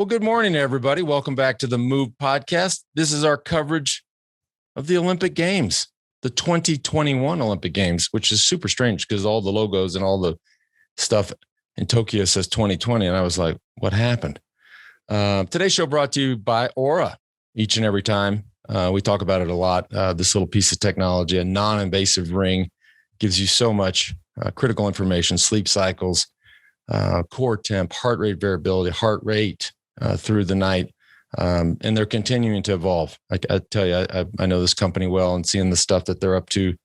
Well, good morning, everybody. Welcome back to the MOVE podcast. This is our coverage of the Olympic Games, the 2021 Olympic Games, which is super strange because all the logos and all the stuff in Tokyo says 2020. And I was like, what happened? Today's show brought to you by OURA. Each and every time we talk about it a lot. This little piece of technology, a non-invasive ring, gives you so much critical information, sleep cycles, core temp, heart rate variability, heart rate through the night. And they're continuing to evolve. I tell you, I know this company well, and seeing the stuff that they're up to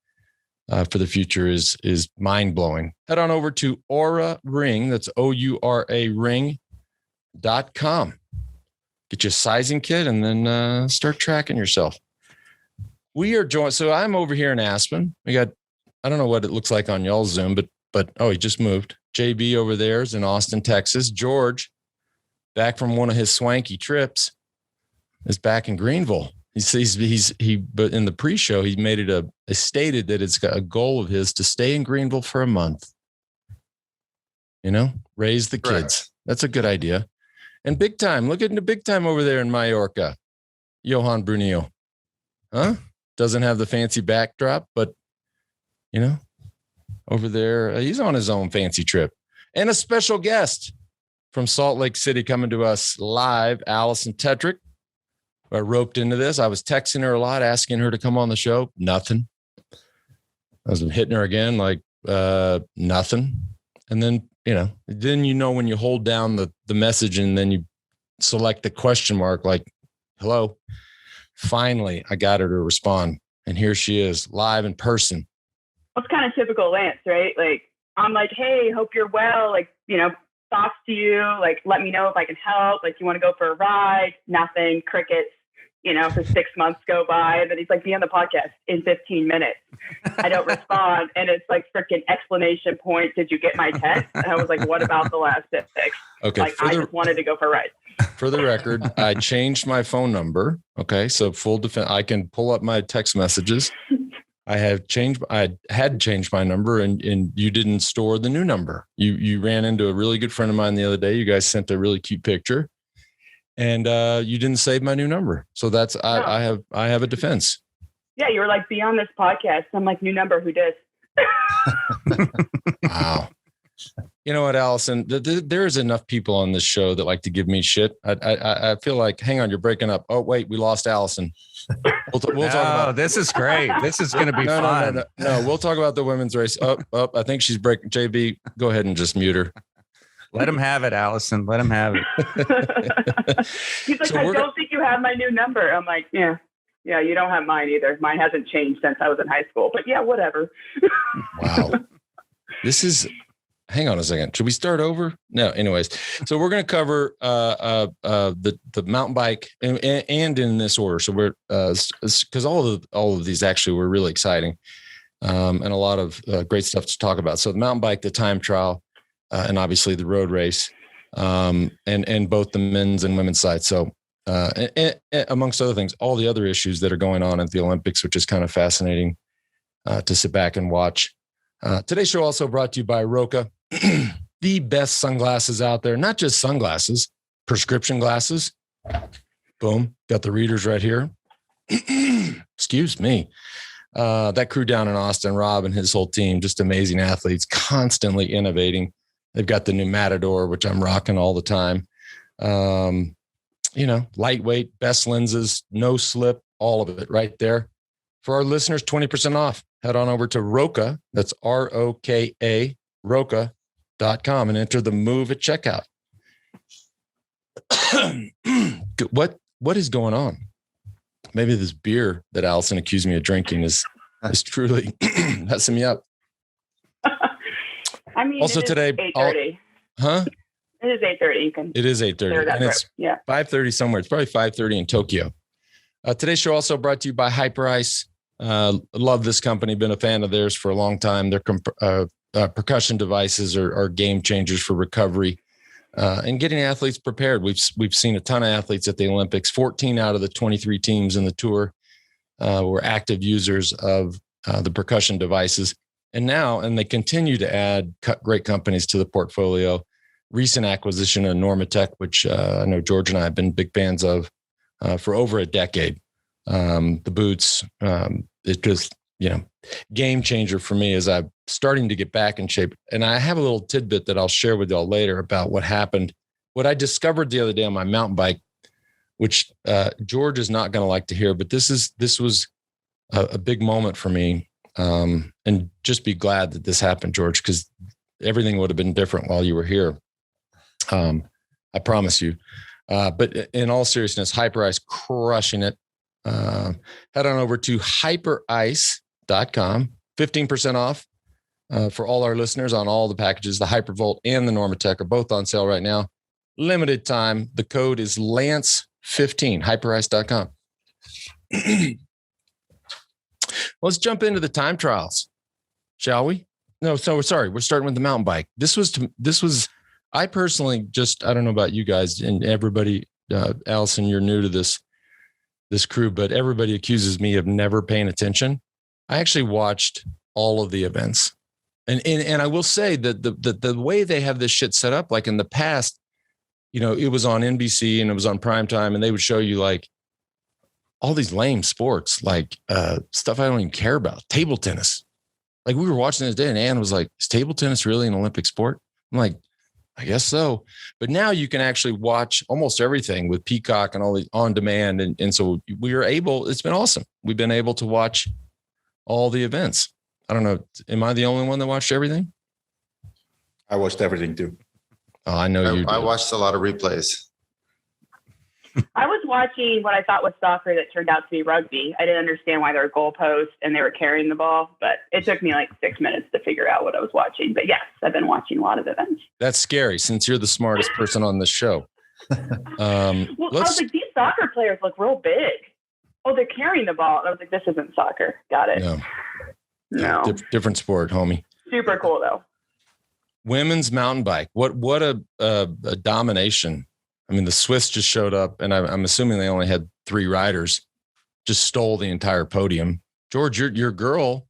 for the future is mind-blowing. Head on over to OURA Ring. That's OURA ring.com. Get your sizing kit and then start tracking yourself. We are joined. So I'm over here in Aspen. We got, I don't know what it looks like on y'all's Zoom, but oh, he just moved. JB over there is in Austin, Texas. George, back from one of his swanky trips, is back in Greenville. But in the pre-show, he made it stated that it's a goal of his to stay in Greenville for a month. You know, raise the kids. Correct. That's a good idea. And big time, look at the big time over there in Mallorca. Johan Brunio. Huh? Doesn't have the fancy backdrop, but, you know, over there, he's on his own fancy trip. And a special guest from Salt Lake City coming to us live, Allison Tetrick. I roped into this. I was texting her a lot, asking her to come on the show. Nothing. I was hitting her again, like nothing. And then, when you hold down the message and then you select the question mark, like, hello. Finally, I got her to respond. And here she is, live in person. That's kind of typical Lance, right? Like, I'm like, hey, hope you're well. Like, thoughts to you. Like, let me know if I can help. Like, you want to go for a ride? Nothing. Crickets. For 6 months go by. And then he's like, be on the podcast in 15 minutes. I don't respond. And it's like freaking exclamation point. Did you get my text? And I was like, what about the last 6? Okay. Like, I just wanted to go for a ride. For the record, I changed my phone number. Okay. So full defense, I can pull up my text messages. I had changed my number and you didn't store the new number. You ran into a really good friend of mine the other day. You guys sent a really cute picture and you didn't save my new number. So that's, I have a defense. Yeah. You were like, be on this podcast. I'm like, new number. Who did? Wow. You know what, Allison, there's enough people on this show that like to give me shit. I feel like, hang on, you're breaking up. Oh, wait, we lost Allison. We'll talk about this is great. This is going to be fun. No, we'll talk about the women's race. I think she's breaking. JB, go ahead and just mute her. Let him have it, Allison. Let him have it. He's like, I don't think you have my new number. I'm like, yeah, you don't have mine either. Mine hasn't changed since I was in high school, but yeah, whatever. Wow. Hang on a second. Should we start over? No. Anyways, so we're going to cover the mountain bike and in this order. So we're because all of these actually were really exciting and a lot of great stuff to talk about. So the mountain bike, the time trial, and obviously the road race, and both the men's and women's side. So and amongst other things, all the other issues that are going on at the Olympics, which is kind of fascinating to sit back and watch. Today's show also brought to you by Roka. The best sunglasses out there, not just sunglasses, prescription glasses. Boom. Got the readers right here. Excuse me. That crew down in Austin, Rob and his whole team, just amazing athletes, constantly innovating. They've got the new Matador, which I'm rocking all the time. Lightweight, best lenses, no slip, all of it right there. For our listeners, 20% off. Head on over to Roka. That's ROKA, Roka.com, and enter the MOVE at checkout. What is going on? Maybe this beer that Allison accused me of drinking is truly messing me up. I mean, also today, 8:30. Huh? It is 8:30. It is 8:30, and it's 5:30 somewhere. It's probably 5:30 in Tokyo. Today's show also brought to you by Hyperice. Love this company. Been a fan of theirs for a long time. Their percussion devices are game changers for recovery and getting athletes prepared. We've seen a ton of athletes at the Olympics. 14 out of the 23 teams in the tour were active users of the percussion devices. And they continue to add great companies to the portfolio. recent acquisition of NormaTec, which I know George and I have been big fans of for over a decade. The boots, it just, game changer for me as I'm starting to get back in shape. And I have a little tidbit that I'll share with y'all later about what happened. What I discovered the other day on my mountain bike, which George is not going to like to hear, but this was a big moment for me. And just be glad that this happened, George, because everything would have been different while you were here. I promise you. But in all seriousness, Hyperice crushing it. Head on over to hyperice.com, 15% off for all our listeners on all the packages. The Hypervolt and the NormaTec are both on sale right now. Limited time. The code is Lance15, hyperice.com. Let's jump into the time trials, shall we? No, so sorry. We're starting with the mountain bike. This was, I personally I don't know about you guys and everybody, Allison, you're new to this crew, but everybody accuses me of never paying attention. I actually watched all of the events. And I will say that the way they have this shit set up, like in the past, it was on NBC and it was on primetime and they would show you like all these lame sports, like stuff I don't even care about. Table tennis. Like we were watching this day and Ann was like, is table tennis really an Olympic sport? I'm like, I guess so. But now you can actually watch almost everything with Peacock and all the on demand. And so we are able, it's been awesome. We've been able to watch all the events. I don't know. Am I the only one that watched everything? I watched everything too. Oh, I know you did. I watched a lot of replays. I was watching what I thought was soccer that turned out to be rugby. I didn't understand why there were goalposts and they were carrying the ball, but it took me like 6 minutes to figure out what I was watching. But yes, I've been watching a lot of events. That's scary since you're the smartest person on the show. I was like, these soccer players look real big. Oh, they're carrying the ball. I was like, this isn't soccer. Got it. No. Different sport, homie. Super cool though. Women's mountain bike. What a domination. I mean, the Swiss just showed up, and I'm assuming they only had 3 riders, just stole the entire podium. George, your girl,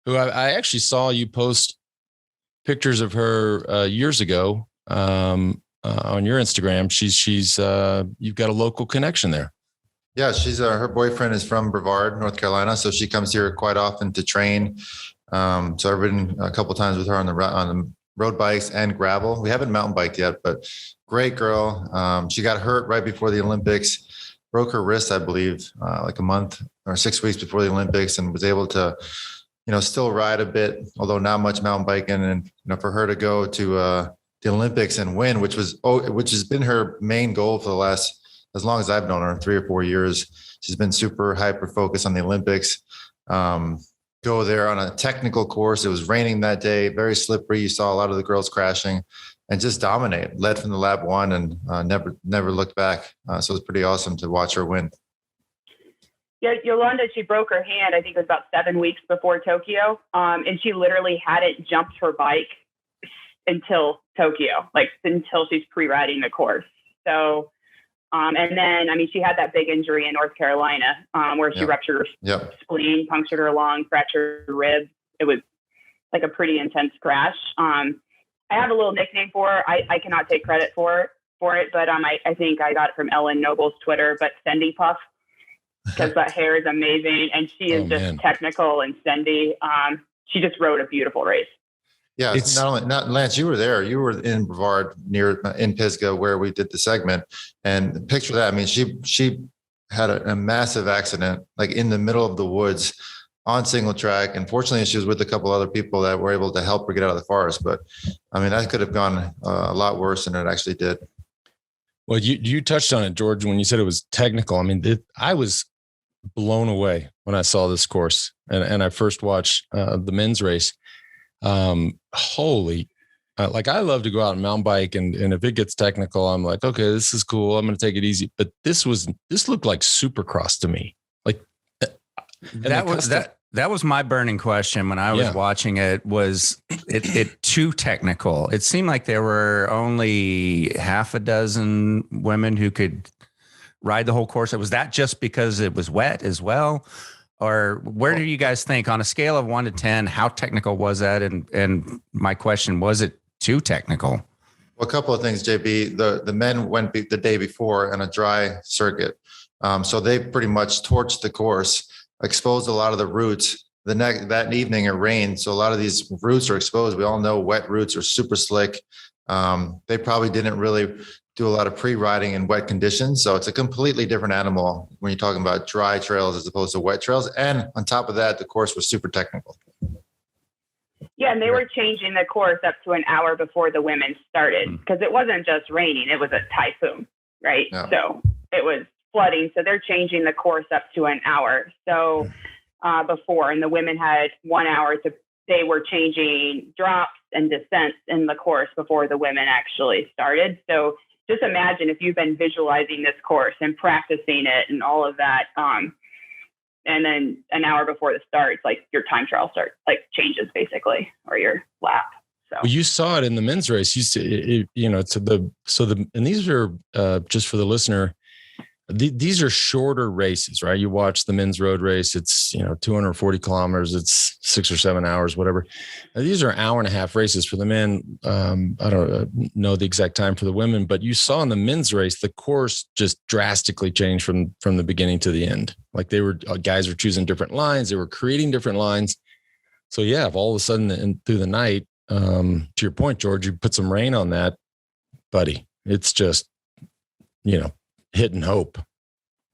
who I actually saw you post pictures of her years ago on your Instagram. She's you've got a local connection there. Yeah, she's her boyfriend is from Brevard, North Carolina, so she comes here quite often to train. So I've ridden a couple of times with her on the road bikes and gravel. We haven't mountain biked yet, but great girl. She got hurt right before the Olympics, broke her wrist, I believe, like a month or 6 weeks before the Olympics, and was able to, still ride a bit, although not much mountain biking. And for her to go to the Olympics and win, which has been her main goal for the last, as long as I've known her, 3 or 4 years. She's been super hyper focused on the Olympics. Go there on a technical course. It was raining that day, very slippery. You saw a lot of the girls crashing and just dominate, led from the lap 1 and never looked back. So it was pretty awesome to watch her win. Yeah, Jolanda, she broke her hand, I think it was about 7 weeks before Tokyo. And she literally hadn't jumped her bike until Tokyo, like until she's pre-riding the course. So, and then, she had that big injury in North Carolina where she ruptured her spleen, punctured her lung, fractured her rib. It was like a pretty intense crash. I have a little nickname for her. I cannot take credit for it, but I think I got it from Ellen Noble's Twitter, but Sendy Puff, because that hair is amazing. And she is technical and Sendy. She just rode a beautiful race. Yeah, it's not Lance, you were there. You were in Brevard in Pisgah where we did the segment, and picture that. She had a massive accident, like in the middle of the woods on single track. And fortunately, she was with a couple other people that were able to help her get out of the forest. But that could have gone a lot worse than it actually did. Well, you touched on it, George, when you said it was technical. I was blown away when I saw this course and I first watched the men's race. Like I love to go out and mountain bike and if it gets technical, I'm like, okay, this is cool. I'm going to take it easy. But this looked like Supercross to me. Like that was my burning question when I was watching it. Was it too technical? It seemed like there were only half a dozen women who could ride the whole course. Was that just because it was wet as well? Or where do you guys think on a scale of 1 to 10, how technical was that? And my question, was it too technical? Well, a couple of things, JB. The men went the day before on a dry circuit. So they pretty much torched the course, exposed a lot of the roots. That evening it rained. So a lot of these roots are exposed. We all know wet roots are super slick. They probably didn't really do a lot of pre-riding in wet conditions. So it's a completely different animal when you're talking about dry trails as opposed to wet trails. And on top of that, the course was super technical. Yeah, and they were changing the course up to an hour before the women started because it wasn't just raining, it was a typhoon, right? Yeah. So it was flooding. So they're changing the course up to an hour. So before, and the women had 1 hour they were changing drops and descents in the course before the women actually started. So just imagine if you've been visualizing this course and practicing it and all of that, and then an hour before the start, it's like your time trial changes basically, or your lap. So well, you saw it in the men's race. And these are just for the listener. These are shorter races, right? You watch the men's road race. It's 240 kilometers. It's 6 or 7 hours, whatever. Now, these are 1.5 hour races for the men. I don't know the exact time for the women, but you saw in the men's race the course just drastically changed from the beginning to the end. Like guys were choosing different lines. They were creating different lines. So yeah, if all of a sudden through the night, to your point, George, you put some rain on that, buddy, it's just hit and hope.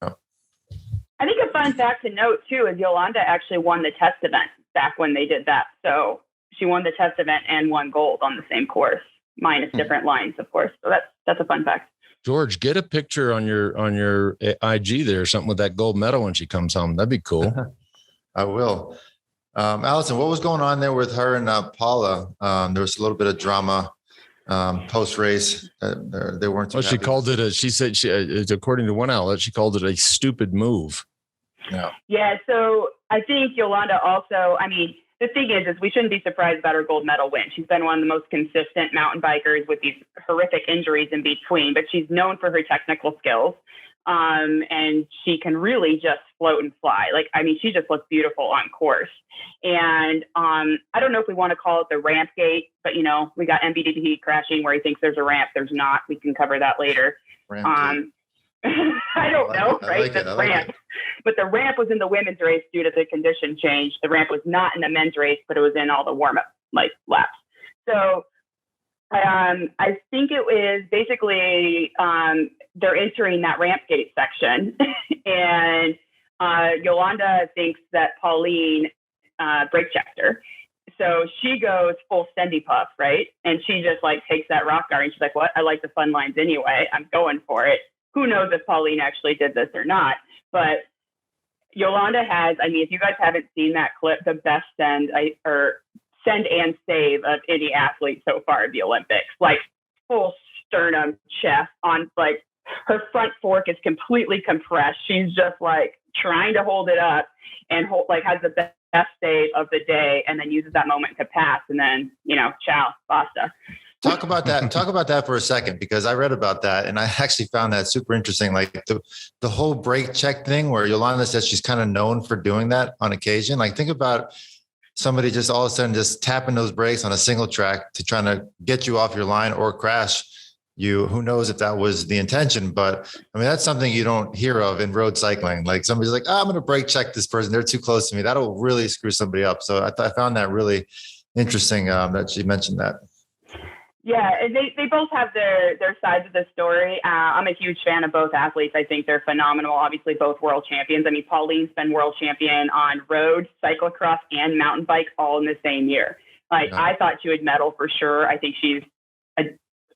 I think a fun fact to note too is Jolanda actually won the test event back when they did that. So she won the test event and won gold on the same course, minus different lines, of course. So that's a fun fact. George, get a picture on your IG there, or something with that gold medal when she comes home. That'd be cool. I will. Allison, what was going on there with her and Paula? There was a little bit of drama post race. They weren't. Well, she called it she said according to one outlet, she called it a stupid move. Yeah. So I think Jolanda also, the thing is we shouldn't be surprised about her gold medal win. She's been one of the most consistent mountain bikers with these horrific injuries in between, but she's known for her technical skills. And she can really just float and fly. She just looks beautiful on course. And I don't know if we want to call it the ramp gate, but we got MBDT crashing where he thinks there's a ramp. There's not. We can cover that later. I don't know, right? The ramp. But the ramp was in the women's race due to the condition change. The ramp was not in the men's race, but it was in all the warm-up laps. So I think it was basically they're entering that ramp gate section, and Jolanda thinks that Pauline brake checked her. So she goes full Stendy puff, right? And she just takes that rock guard and she's like, what? I like the fun lines anyway. I'm going for it. Who knows if Pauline actually did this or not? But Jolanda has, if you guys haven't seen that clip, the best send and save of any athlete so far at the Olympics, full sternum chest on her front fork is completely compressed. She's just trying to hold it up and has the best save of the day, and then uses that moment to pass, and then ciao, basta. Talk about that for a second, because I read about that and I actually found that super interesting. The whole brake check thing where Jolanda says she's kind of known for doing that on occasion. Think about somebody just all of a sudden just tapping those brakes on a single track to trying to get you off your line or crash you. Who knows if that was the intention, but that's something you don't hear of in road cycling. Somebody's like, I'm going to brake check this person. They're too close to me. That'll really screw somebody up. So I found that really interesting that she mentioned that. Yeah, they both have their sides of the story. I'm a huge fan of both athletes. I think they're phenomenal. Obviously, both world champions. Pauline's been world champion on road, cyclocross, and mountain bike all in the same year. I thought she would medal for sure. I think she's a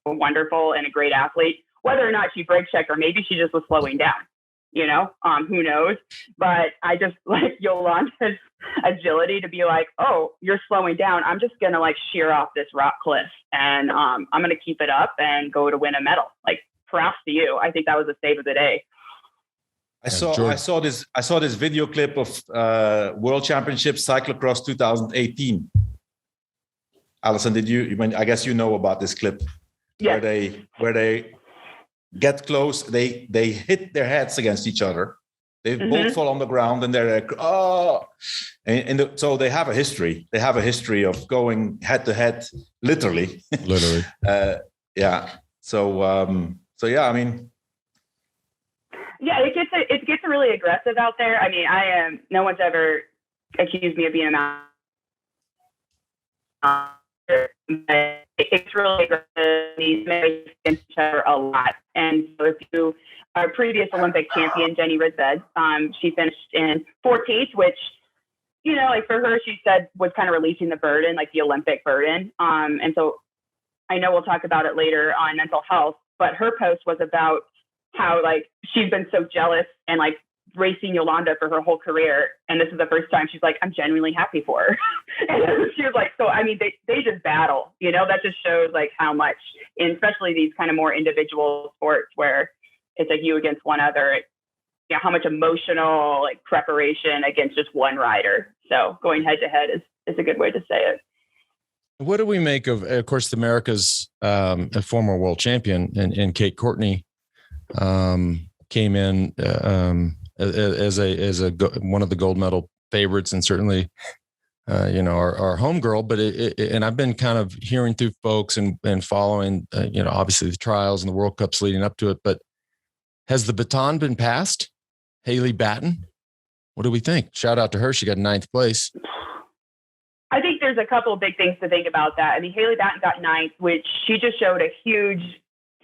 wonderful and a great athlete. Whether or not she brake checked, or maybe she just was slowing down. Who knows? But I just like Yolanda's agility to be oh, you're slowing down. I'm just going to shear off this rock cliff, and I'm going to keep it up and go to win a medal. Props to you. I think that was the save of the day. I saw this video clip of World Championship Cyclocross 2018. Allison, did you? I guess you know about this clip. Yeah. Where they get close, they hit their heads against each other. They both fall on the ground, and they're so they have a history. They have a history of going head to head, literally. Yeah. So yeah, I mean. Yeah, it gets really aggressive out there. I mean, no one's ever accused me of being a it's really aggressive. These men against each other a lot. And so if you, our previous Olympic champion, Jenny Rized, she finished in 14th, which, you know, like for her, she said was kind of releasing the burden, like the Olympic burden. And so I know we'll talk about it later on mental health, but her post was about how like she's been so jealous and like racing Jolanda for her whole career. And this is the first time she's like, I'm genuinely happy for her. And she was like, so, I mean, they just battle, you know, that just shows like how much, especially these kind of more individual sports where it's like you against one other, you know, how much emotional like preparation against just one rider. So going head to head is a good way to say it. What do we make of course, America's a former world champion and Kate Courtney came in as one of the gold medal favorites, and certainly, you know, our home girl. But and I've been kind of hearing through folks and following, you know, obviously the trials and the World Cups leading up to it. But has the baton been passed? Haley Batten, what do we think? Shout out to her; she got 9th place. I think there's a couple of big things to think about that. I mean, Haley Batten got 9th, which she just showed a huge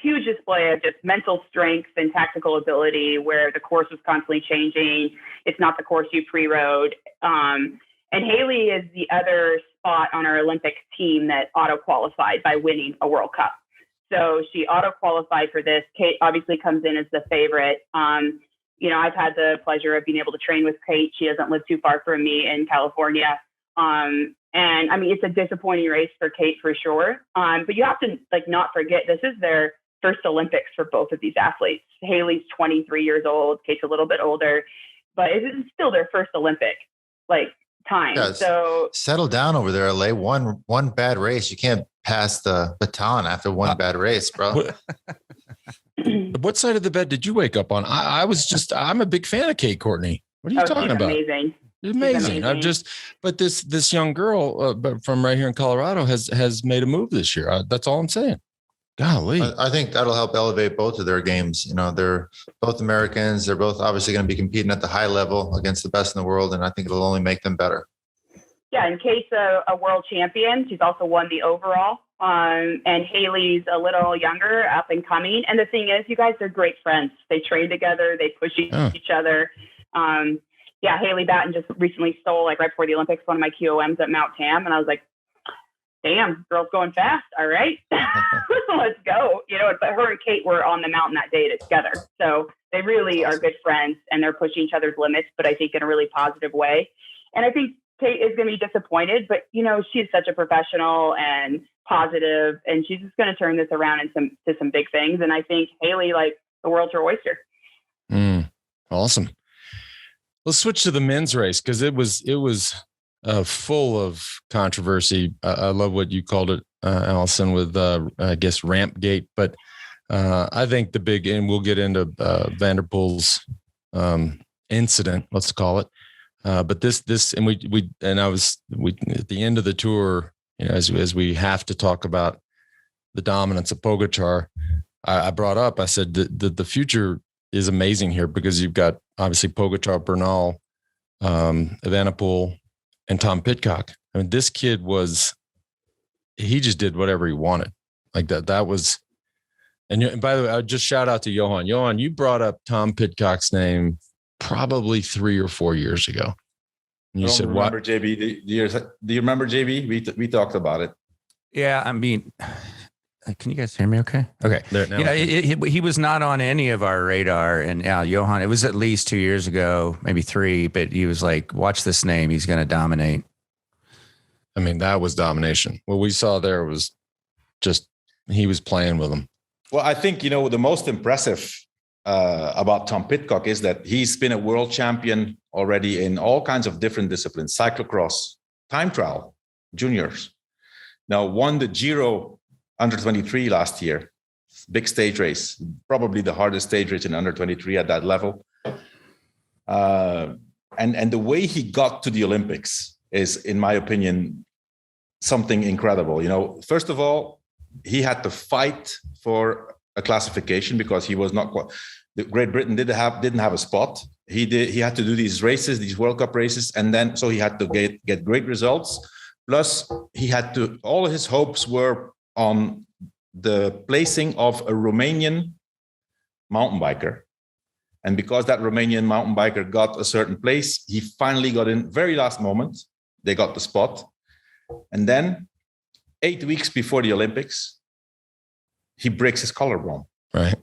display of just mental strength and tactical ability where the course was constantly changing. It's not the course you pre-rode. And Haley is the other spot on our Olympic team that auto-qualified by winning a World Cup. So she auto-qualified for this. Kate obviously comes in as the favorite. You know, I've had the pleasure of being able to train with Kate. She doesn't live too far from me in California. And I mean, it's a disappointing race for Kate for sure. But you have to like not forget, this is their first Olympics for both of these athletes. Haley's 23 years old. Kate's a little bit older, but it is still their first Olympic like time. Yeah, so settle down over there, LA. One bad race. You can't pass the baton after one bad race, bro. What side of the bed did you wake up on? I'm a big fan of Kate Courtney. What are you talking about? Amazing. Amazing. But this young girl from right here in Colorado has made a move this year. That's all I'm saying. Golly. I think that'll help elevate both of their games. You know, they're both Americans. They're both obviously going to be competing at the high level against the best in the world. And I think it'll only make them better. Yeah. And Kate's a world champion. She's also won the overall. And Haley's a little younger, up and coming. And the thing is, you guys are great friends. They train together. They push each other. Yeah, Haley Batten just recently stole, like right before the Olympics, one of my QOMs at Mount Tam. And I was like, damn, girl's going fast. All right, let's go. You know, but her and Kate were on the mountain that day together. So they really are good friends and they're pushing each other's limits, but I think in a really positive way. And I think Kate is going to be disappointed, but you know, she's such a professional and positive, and she's just going to turn this around into some big things. And I think Haley, like, the world's her oyster. Awesome. Let's switch to the men's race because it was full of controversy. I love what you called it, Allison, with I guess ramp gate. But I think the big, and we'll get into Vanderpool's incident, let's call it. But this, and we at the end of the tour, you know, as we have to talk about the dominance of Pogačar, I brought up, I said the future is amazing here because you've got obviously Pogačar, Bernal, Vanderpool, and Tom Pidcock. I mean, this kid he just did whatever he wanted. Like that was, and by the way, I just shout out to Johan. Johan, you brought up Tom Pidcock's name probably 3 or 4 years ago. And you said, "What?" JB, do you remember JB? We talked about it. Yeah, I mean, can you guys hear me? Okay. Yeah, he was not on any of our radar. And Johan, it was at least 2 years ago, maybe 3. But he was like, "Watch this name; he's going to dominate." I mean, that was domination. What we saw there was just he was playing with them. Well, I think, you know, the most impressive about Tom Pidcock is that he's been a world champion already in all kinds of different disciplines: cyclocross, time trial, juniors. Now won the Giro under 23 last year, big stage race, probably the hardest stage race in under 23 at that level. And the way he got to the Olympics is, in my opinion, something incredible. You know, first of all, he had to fight for a classification because he was not quite. Great Britain didn't have a spot. He had to do these races, these World Cup races, and then so he had to get great results. Plus, he had to. All his hopes were on the placing of a Romanian mountain biker. And because that Romanian mountain biker got a certain place, he finally got in very last moment. They got the spot. And then 8 weeks before the Olympics, he breaks his collarbone. Right.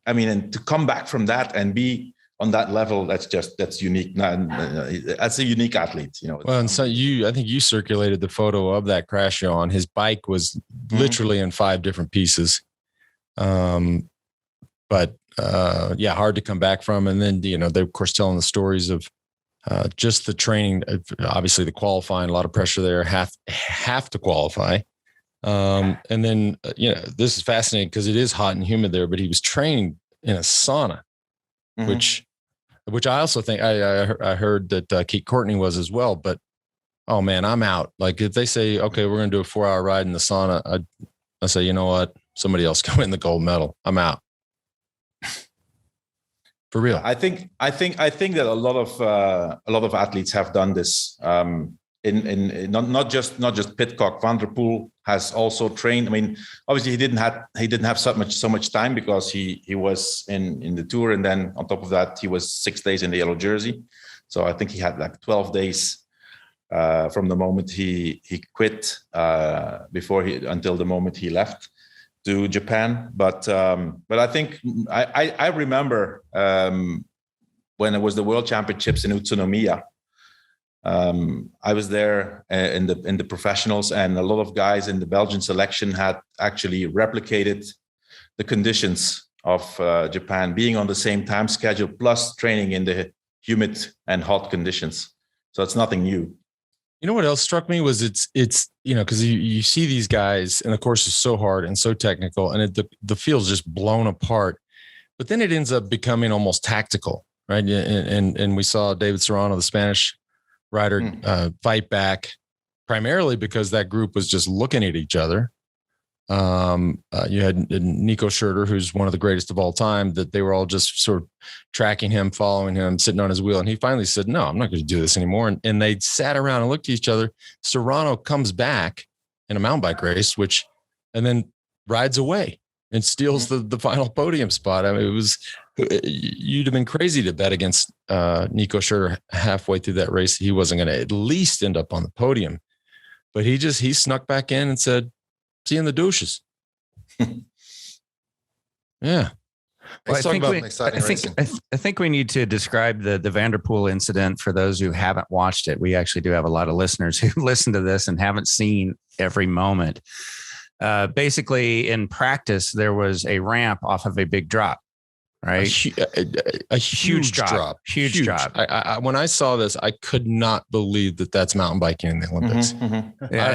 And to come back from that and be on that level, that's unique. That's a unique athlete, you know. Well, and so I think you circulated the photo of that crash, Johan. His bike was literally in 5 different pieces. But hard to come back from. And then, you know, they're of course telling the stories of just the training, obviously the qualifying, a lot of pressure there, have to qualify. And then, this is fascinating because it is hot and humid there, but he was training in a sauna, which I also think I heard that Kate Courtney was as well, but oh man, I'm out. Like if they say, okay, we're going to do a 4-hour ride in the sauna, I say, you know what? Somebody else can win the gold medal. I'm out. For real. I think that a lot of athletes have done this. In not just Pidcock. Vanderpool has also trained. I mean, obviously he didn't have so much time because he was in the tour, and then on top of that he was 6 days in the yellow jersey. So I think he had like 12 days from the moment he quit until the moment he left to Japan. But I think I remember when it was the World Championships in Utsunomiya. I was there in the professionals, and a lot of guys in the Belgian selection had actually replicated the conditions of Japan, being on the same time schedule plus training in the humid and hot conditions. So it's nothing new. You know what else struck me was it's because you see these guys, and the course is so hard and so technical, and the field's just blown apart. But then it ends up becoming almost tactical, right? And we saw David Serrano, the Spanish rider, fight back primarily because that group was just looking at each other. You had Nico Schurter, who's one of the greatest of all time, that they were all just sort of tracking him, following him, sitting on his wheel. And he finally said, no, I'm not going to do this anymore. And they sat around and looked at each other. Serrano comes back in a mountain bike race, and then rides away and steals the final podium spot. I mean, you'd have been crazy to bet against Nico Schurter halfway through that race. He wasn't going to at least end up on the podium, but he snuck back in and said, see you in the douches. Yeah. Well, I think we need to describe the Vanderpool incident for those who haven't watched it. We actually do have a lot of listeners who listen to this and haven't seen every moment. Basically, in practice, there was a ramp off of a big drop, right? A huge drop. Huge drop. I when I saw this, I could not believe that that's mountain biking in the Olympics. Yeah,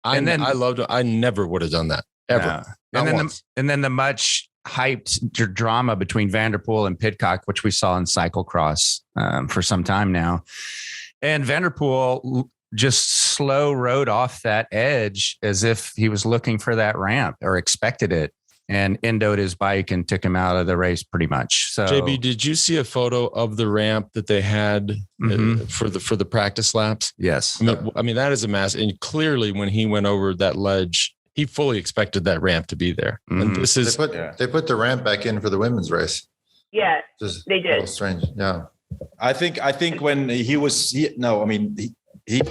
and then I loved it. I never would have done that ever. No. And then the much hyped drama between Vanderpool and Pidcock, which we saw in cyclocross for some time now. And Vanderpool just slow rode off that edge as if he was looking for that ramp or expected it, and endoed his bike and took him out of the race pretty much. So JB, did you see a photo of the ramp that they had for the practice laps? Yes. I mean, that is a mass. And clearly when he went over that ledge, he fully expected that ramp to be there. And this is they put the ramp back in for the women's race. Yeah, they did. A little strange. Yeah. I think when he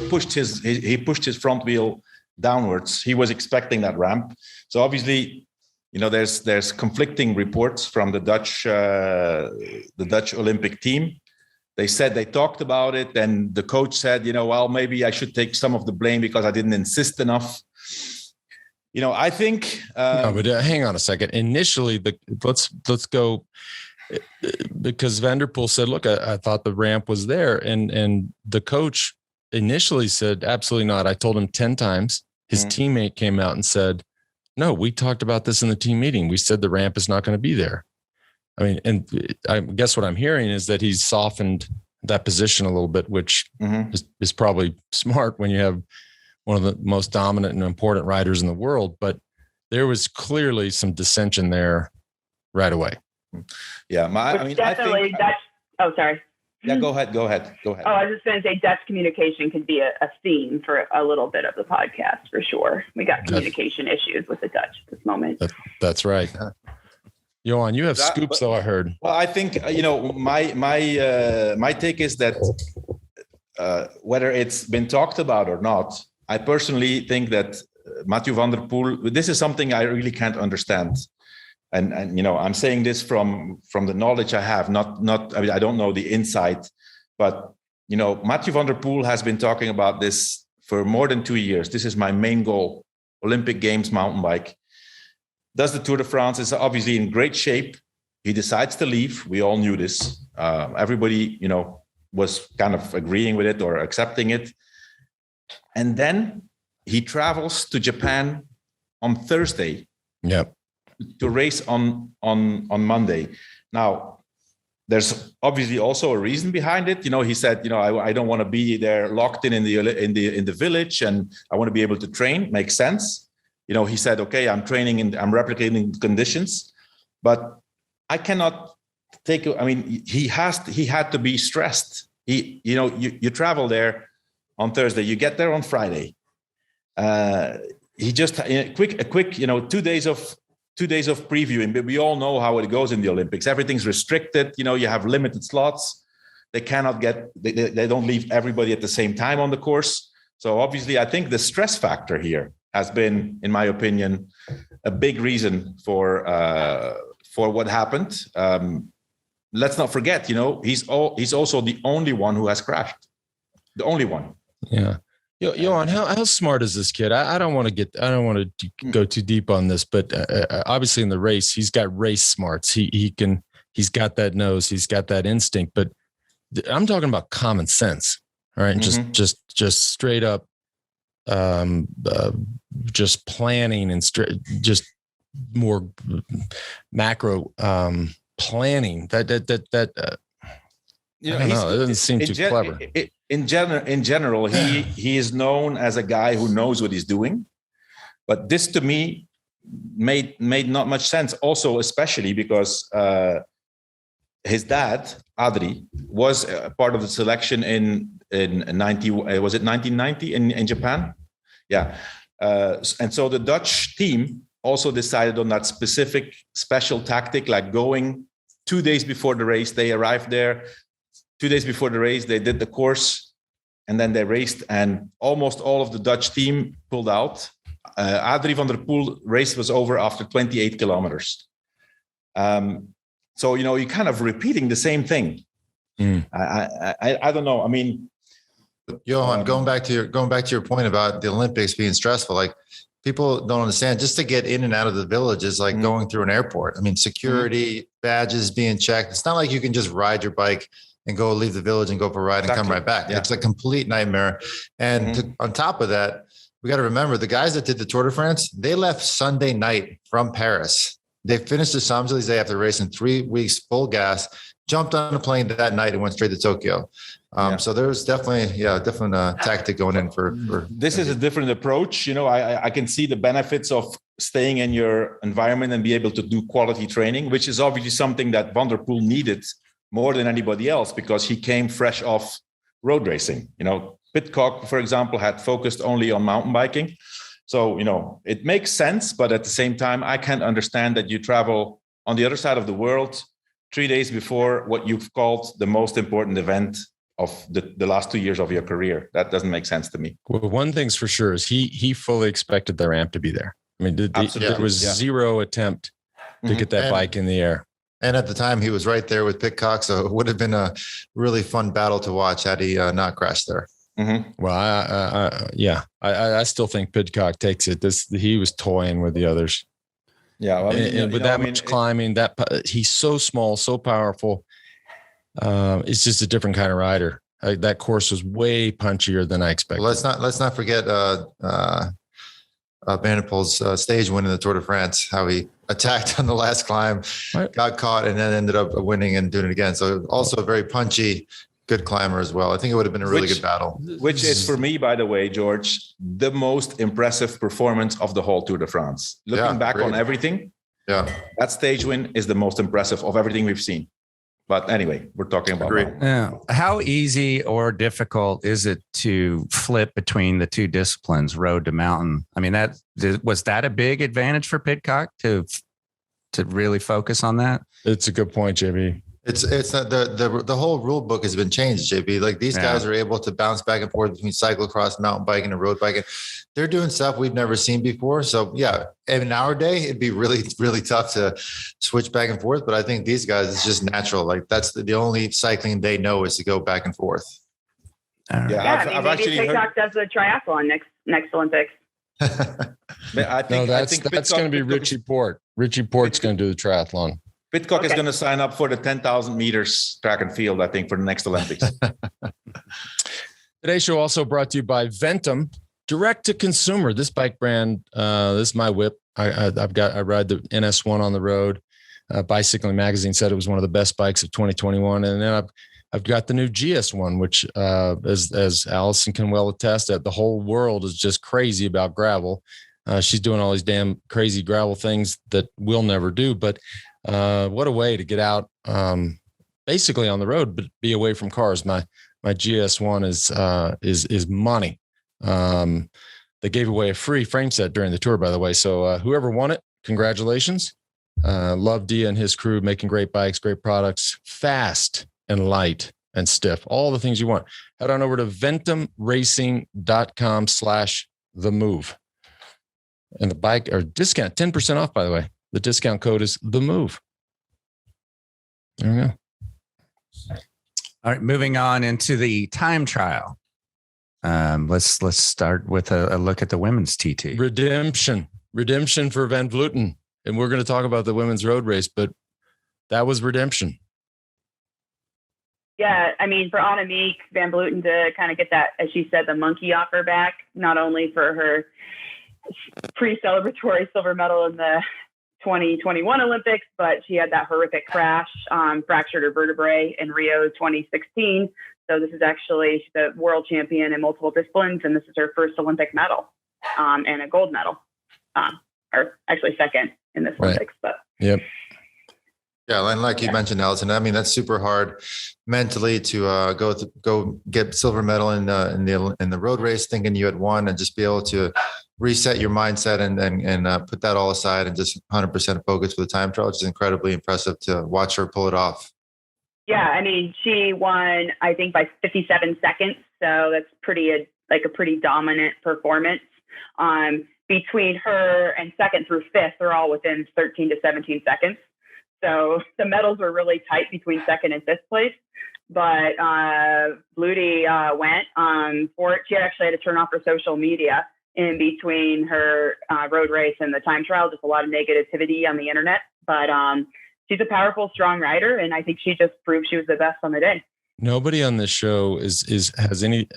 pushed his front wheel downwards. He was expecting that ramp. So obviously, there's conflicting reports from the Dutch Olympic team. They said they talked about it, and the coach said, well, maybe I should take some of the blame because I didn't insist enough. I think. No, but hang on a second. Initially, let's go, because Vanderpool said, "Look, I thought the ramp was there," and the coach initially said, "Absolutely not." I told him 10 times. His teammate came out and said, "No, we talked about this in the team meeting. We said the ramp is not going to be there." I mean, and I guess what I'm hearing is that he's softened that position a little bit, which is probably smart when you have one of the most dominant and important riders in the world, but there was clearly some dissension there right away. Yeah, I think Dutch. Oh, sorry. Yeah, go ahead. Oh, I was just going to say Dutch communication could be a theme for a little bit of the podcast for sure. We got communication issues with the Dutch at this moment. That's right. Johan, you have scoops, though, I heard. Well, I think, my take is that whether it's been talked about or not, I personally think that Mathieu van der Poel, this is something I really can't understand. And I'm saying this from the knowledge I have, I don't know the insight, but, Mathieu van der Poel has been talking about this for more than 2 years. This is my main goal, Olympic Games mountain bike. Does the Tour de France, is obviously in great shape. He decides to leave. We all knew this. Everybody, was kind of agreeing with it or accepting it. And then he travels to Japan on Thursday. Yep. To race on Monday. Now, there's obviously also a reason behind it. He said, I don't want to be there locked in the village, and I want to be able to train. Makes sense. He said, okay, I'm training and I'm replicating conditions, but I cannot take. I mean, he had to be stressed. You travel there on Thursday, you get there on Friday. He just a quick 2 days of 2 days of previewing, but we all know how it goes in the Olympics. Everything's restricted. You have limited slots. They cannot they don't leave everybody at the same time on the course. So obviously, I think the stress factor here has been, in my opinion, a big reason for what happened. Let's not forget, he's also the only one who has crashed. The only one. Yeah. Johan, how smart is this kid? I don't want to go too deep on this, but obviously in the race, he's got race smarts. He's got that nose, he's got that instinct, but I'm talking about common sense. All right. Mm-hmm. Just straight up, just planning and just more macro, planning that I don't know. It doesn't seem too clever. In general, he is known as a guy who knows what he's doing, but this to me made not much sense. Also, especially because his dad Adri was part of the selection in 1990 in Japan? Yeah, and so the Dutch team also decided on that specific special tactic, like going 2 days before the race. They arrived there 2 days before the race. They did the course, and then they raced, and almost all of the Dutch team pulled out. Adri van der Poel race was over after 28 kilometers. So, you're kind of repeating the same thing. I don't know. I mean, Johan, going back to your point about the Olympics being stressful, like people don't understand, just to get in and out of the village is like going through an airport. I mean, security, badges being checked. It's not like you can just ride your bike and go leave the village and go for a ride and come right back. Yeah. It's a complete nightmare. And on top of that, we got to remember the guys that did the Tour de France, they left Sunday night from Paris. They finished the Champs-Élysées after racing 3 weeks, full gas, jumped on a plane that night and went straight to Tokyo. So there's definitely, different tactic going in for. This is a different approach. I can see the benefits of staying in your environment and be able to do quality training, which is obviously something that Van der Poel needed more than anybody else, because he came fresh off road racing. Pidcock, for example, had focused only on mountain biking. So, it makes sense, but at the same time, I can't understand that you travel on the other side of the world 3 days before what you've called the most important event of the last 2 years of your career. That doesn't make sense to me. Well, one thing's for sure is he fully expected the ramp to be there. I mean, there was zero attempt to get that bike in the air. And at the time, he was right there with Pidcock, so it would have been a really fun battle to watch had he not crashed there. Mm-hmm. Well, I still think Pidcock takes it. He was toying with the others. Yeah, well, and with much climbing, he's so small, so powerful. It's just a different kind of rider. That course was way punchier than I expected. Well, let's not forget Vanderpool's stage win in the Tour de France. How he attacked on the last climb, got caught, and then ended up winning and doing it again. So also very punchy. good climber as well. I think it would have been a really good battle. Which is, for me, by the way, George, the most impressive performance of the whole Tour de France. Looking back on everything, that stage win is the most impressive of everything we've seen. But anyway, we're talking about how easy or difficult is it to flip between the two disciplines, road to mountain? I mean, was that a big advantage for Pidcock to really focus on that? It's a good point, JB. It's the whole rule book has been changed, JB. Like these guys are able to bounce back and forth between cyclocross, mountain biking, and road biking. They're doing stuff we've never seen before. So in our day, it'd be really, really tough to switch back and forth. But I think these guys, it's just natural. Like that's the only cycling they know is to go back and forth. I've actually TikTok does a triathlon next Olympics. I think that's going to be Richie Port. Richie Port's going to do the triathlon. Pidcock is going to sign up for the 10,000 meters track and field, I think, for the next Olympics. Today's show also brought to you by Ventum, direct to consumer. This bike brand, this is my whip. I ride the NS1 on the road. Bicycling Magazine said it was one of the best bikes of 2021. And then I've got the new GS1, which, as Allison can well attest, that the whole world is just crazy about gravel. She's doing all these damn crazy gravel things that we'll never do. But what a way to get out, basically on the road, but be away from cars. My GS1 is money. They gave away a free frame set during the tour, by the way. So whoever won it, congratulations. Love Dia and his crew making great bikes, great products, fast and light and stiff, all the things you want. Head on over to ventumracing.com/TheMove. And the bike or discount, 10% off, by the way. The discount code is TheMove. There we go. All right, moving on into the time trial. Let's start with a look at the women's TT. Redemption for Van Vleuten. And we're going to talk about the women's road race, but that was redemption. Yeah, I mean, for Annemiek Van Vleuten to kind of get that, as she said, the monkey off her back, not only for her pre-celebratory silver medal in the 2021 Olympics, but she had that horrific crash, fractured her vertebrae in Rio 2016. So this is actually the world champion in multiple disciplines, and this is her first Olympic medal and a gold medal, or actually second in this Olympics. But yep. Yeah, and like you mentioned, Allison, I mean, that's super hard mentally to go get silver medal in the road race, thinking you had won, and just be able to reset your mindset and put that all aside and just 100% focus for the time trial, which is incredibly impressive to watch her pull it off. Yeah, I mean, she won, I think, by 57 seconds. So that's a pretty dominant performance. Between her and second through fifth, they're all within 13 to 17 seconds. So the medals were really tight between second and fifth place. But Vleuten went for it. She actually had to turn off her social media in between her road race and the time trial. Just a lot of negativity on the internet. But she's a powerful, strong rider, and I think she just proved she was the best on the day. Nobody on this show has any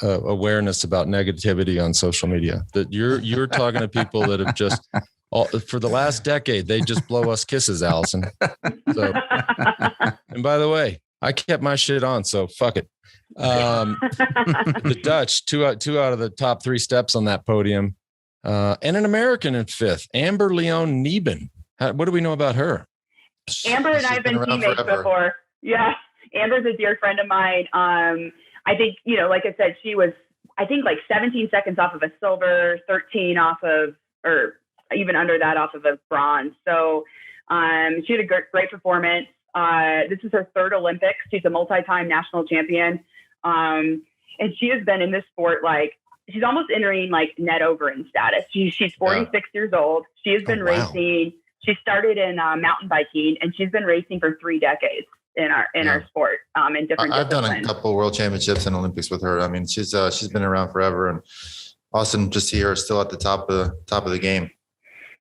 awareness about negativity on social media. That you're talking to people that have just for the last decade, they just blow us kisses, Allison. So, and by the way, I kept my shit on, so fuck it. The Dutch, two out of the top three steps on that podium, and an American in fifth, Amber Leone Nieben. What do we know about her? Amber and I have been teammates before. Yeah. Amber's a dear friend of mine. I think, like I said, she was, I think, like 17 seconds off of a silver, 13 off of, or even under that off of a bronze. So she had a great performance. This is her third Olympics. She's a multi-time national champion. And she has been in this sport, like, she's almost entering like Ned Overend status. She's 46 years old. She has been racing. She started in mountain biking, and she's been racing for 3 decades in our sport in different I've disciplines. done a couple world championships and Olympics with her. I mean, she's been around forever, and awesome to see her still at the top of the game.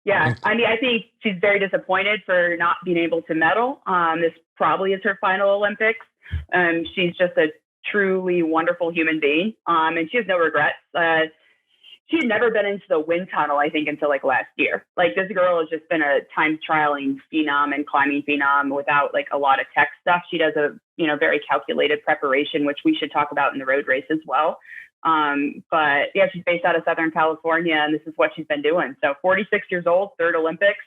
Yeah, I mean, I think she's very disappointed for not being able to medal. This probably is her final Olympics. She's just a truly wonderful human being, and she has no regrets. she had never been into the wind tunnel, I think, until like last year. Like this girl has just been a time trialing phenom and climbing phenom without like a lot of tech stuff. She does a, very calculated preparation, which we should talk about in the road race as well. But yeah, she's based out of Southern California, and this is what she's been doing. So 46 years old, third Olympics.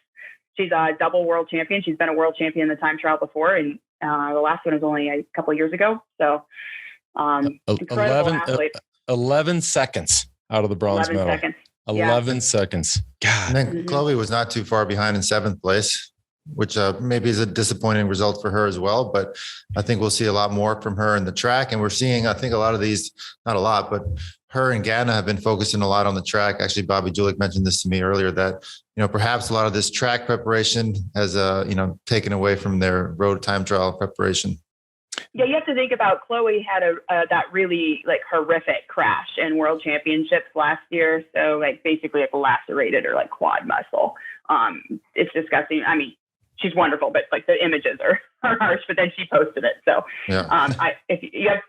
She's a double world champion. She's been a world champion in the time trial before, and the last one was only a couple of years ago. So 11 seconds out of the bronze medal. Seconds. 11 seconds. God. And then Chloe was not too far behind in 7th place, which maybe is a disappointing result for her as well. But I think we'll see a lot more from her in the track. And we're seeing, I think, a lot of these, not a lot, but her and Ghana have been focusing a lot on the track. Actually, Bobby Julich mentioned this to me earlier that, perhaps a lot of this track preparation has, taken away from their road time trial preparation. Yeah, you have to think about Chloe had that really like horrific crash in World Championships last year. So like basically like lacerated her like quad muscle. It's disgusting. I mean, she's wonderful, but like the images are harsh. But then she posted it. So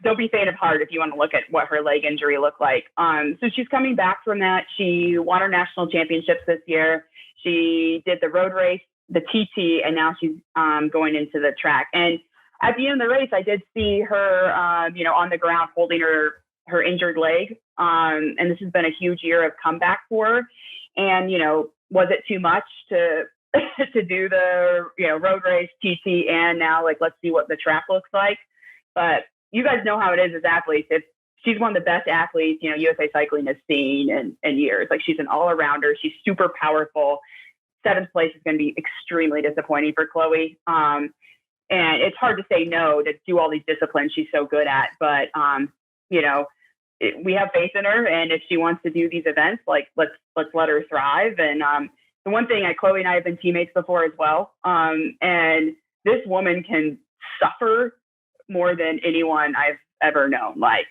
don't be faint of heart if you want to look at what her leg injury looked like. So she's coming back from that. She won her national championships this year. She did the road race, the TT, and now she's going into the track. And at the end of the race, I did see her, on the ground holding her injured leg. And this has been a huge year of comeback for her. And, was it too much to do the, road race, TT, and now like, let's see what the track looks like. But you guys know how it is as athletes. If she's one of the best athletes, USA Cycling has seen in years. Like she's an all-arounder. She's super powerful. 7th place is going to be extremely disappointing for Chloe. And it's hard to say no to do all these disciplines she's so good at. But, we have faith in her. And if she wants to do these events, like, let's let her thrive. And the one thing, Chloe and I have been teammates before as well. And this woman can suffer more than anyone I've ever known. Like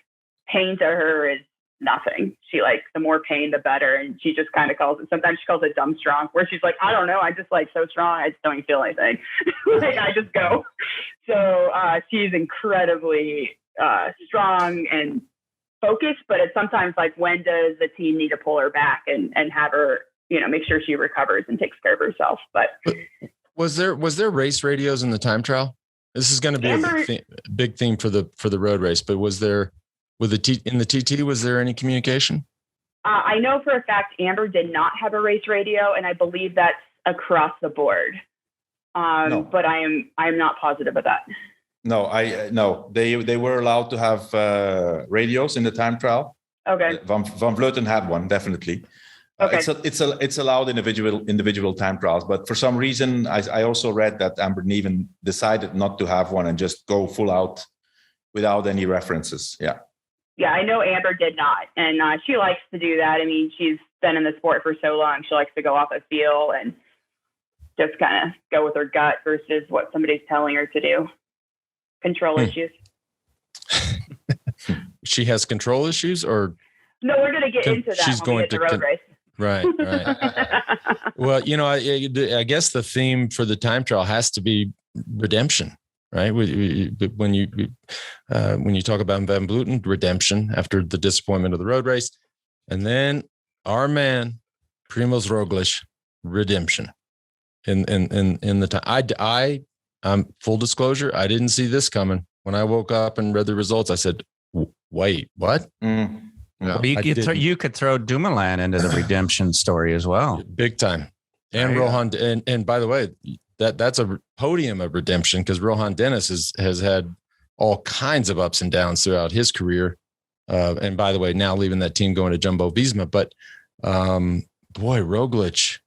pain to her is nothing. She the more pain, the better. And she just kind of sometimes she calls it dumb strong, where she's like, I don't know. I just so strong. I just don't even feel anything. I just go. So she's incredibly strong and focused, but it's sometimes when does the team need to pull her back and have her, make sure she recovers and takes care of herself. But was there race radios in the time trial? This is going to be a big theme for the road race, but was there in the TT, was there any communication? I know for a fact Amber did not have a race radio, and I believe that's across the board. No. But I am not positive of that. No, they were allowed to have radios in the time trial. Okay. Van Vleuten had one, definitely. Okay. It's allowed individual time trials, but for some reason, I also read that Amber Nieben decided not to have one and just go full out without any references. Yeah. Yeah, I know Amber did not, and she likes to do that. I mean, she's been in the sport for so long; she likes to go off a feel and just kind of go with her gut versus what somebody's telling her to do. Control issues. She has control issues, or no? We're going to get into that. She's going to the road race. Right. Well, I guess the theme for the time trial has to be redemption. Right. When you talk about Van Vleuten, redemption after the disappointment of the road race, and then our man Primož Roglič, redemption in the time. Full disclosure, I didn't see this coming. When I woke up and read the results, I said, "Wait, what?" Mm. Yeah. You could throw Dumoulin into the redemption story as well, big time. And Johan, and by the way, that's a podium of redemption because Johan Dennis has had all kinds of ups and downs throughout his career. And by the way, now leaving that team going to Jumbo Visma, but boy, Roglič,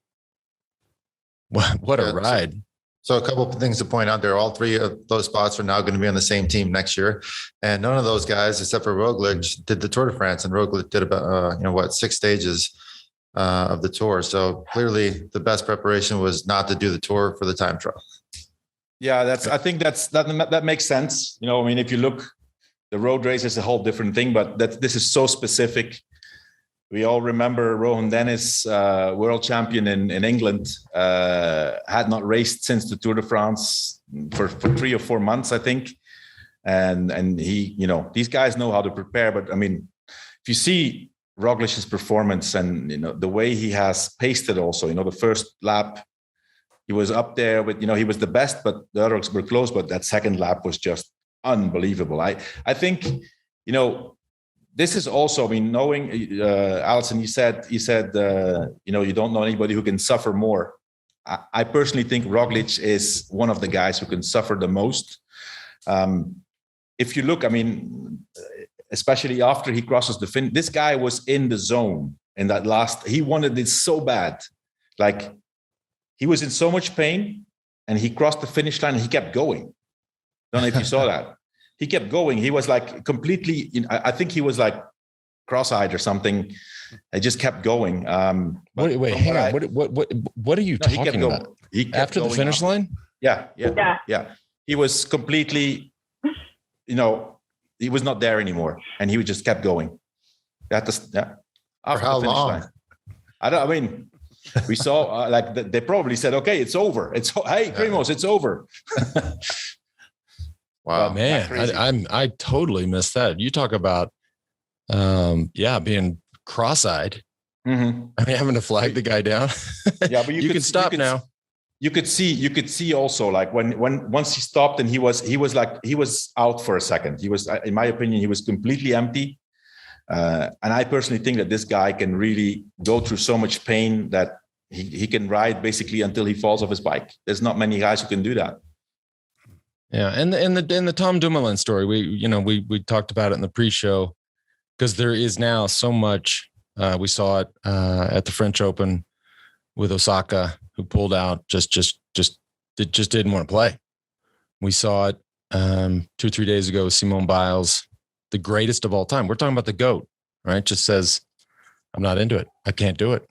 what a ride. So a couple of things to point out there. All 3 of those spots are now going to be on the same team next year. And none of those guys, except for Roglič, did the Tour de France. And Roglič did about, 6 stages of the Tour. So clearly the best preparation was not to do the Tour for the time trial. Yeah, I think that makes sense. If you look, the road race is a whole different thing, but this is so specific. We all remember Rohan Dennis, world champion in England, had not raced since the Tour de France for 3 or 4 months, I think. And he, these guys know how to prepare. But I mean, if you see Roglic's performance and, the way he has paced it also, the first lap, he was up there with, he was the best, but the others were close, but that second lap was just unbelievable. I think, this is also, knowing, Alison, you said, you don't know anybody who can suffer more. I personally think Roglic is one of the guys who can suffer the most. If you look, especially after he crosses the finish, this guy was in the zone in that last, he wanted it so bad. Like, he was in so much pain and he crossed the finish line and he kept going. Don't know if you saw that. He kept going. He was like completely, I think he was like cross-eyed or something. I just kept going. Wait, hang on. What are you talking about? After the finish line? Yeah. He was completely, he was not there anymore, and he just kept going. After For how the finish long? line. We saw they probably said, "Okay, it's over. Hey, Primoz, it's over." Wow, man, I totally missed that. You talk about, being cross-eyed. Mm-hmm. Having to flag the guy down. Yeah, but you can stop now. You could see also, like when once he stopped and he was out for a second. He was, in my opinion, he was completely empty. And I personally think that this guy can really go through so much pain that he can ride basically until he falls off his bike. There's not many guys who can do that. Yeah, and the Tom Dumoulin story, we talked about it in the pre-show, because there is now so much. We saw it at the French Open with Osaka, who pulled out, just didn't want to play. We saw it 2 or 3 days ago with Simone Biles, the greatest of all time. We're talking about the GOAT, right? Just says, I'm not into it. I can't do it.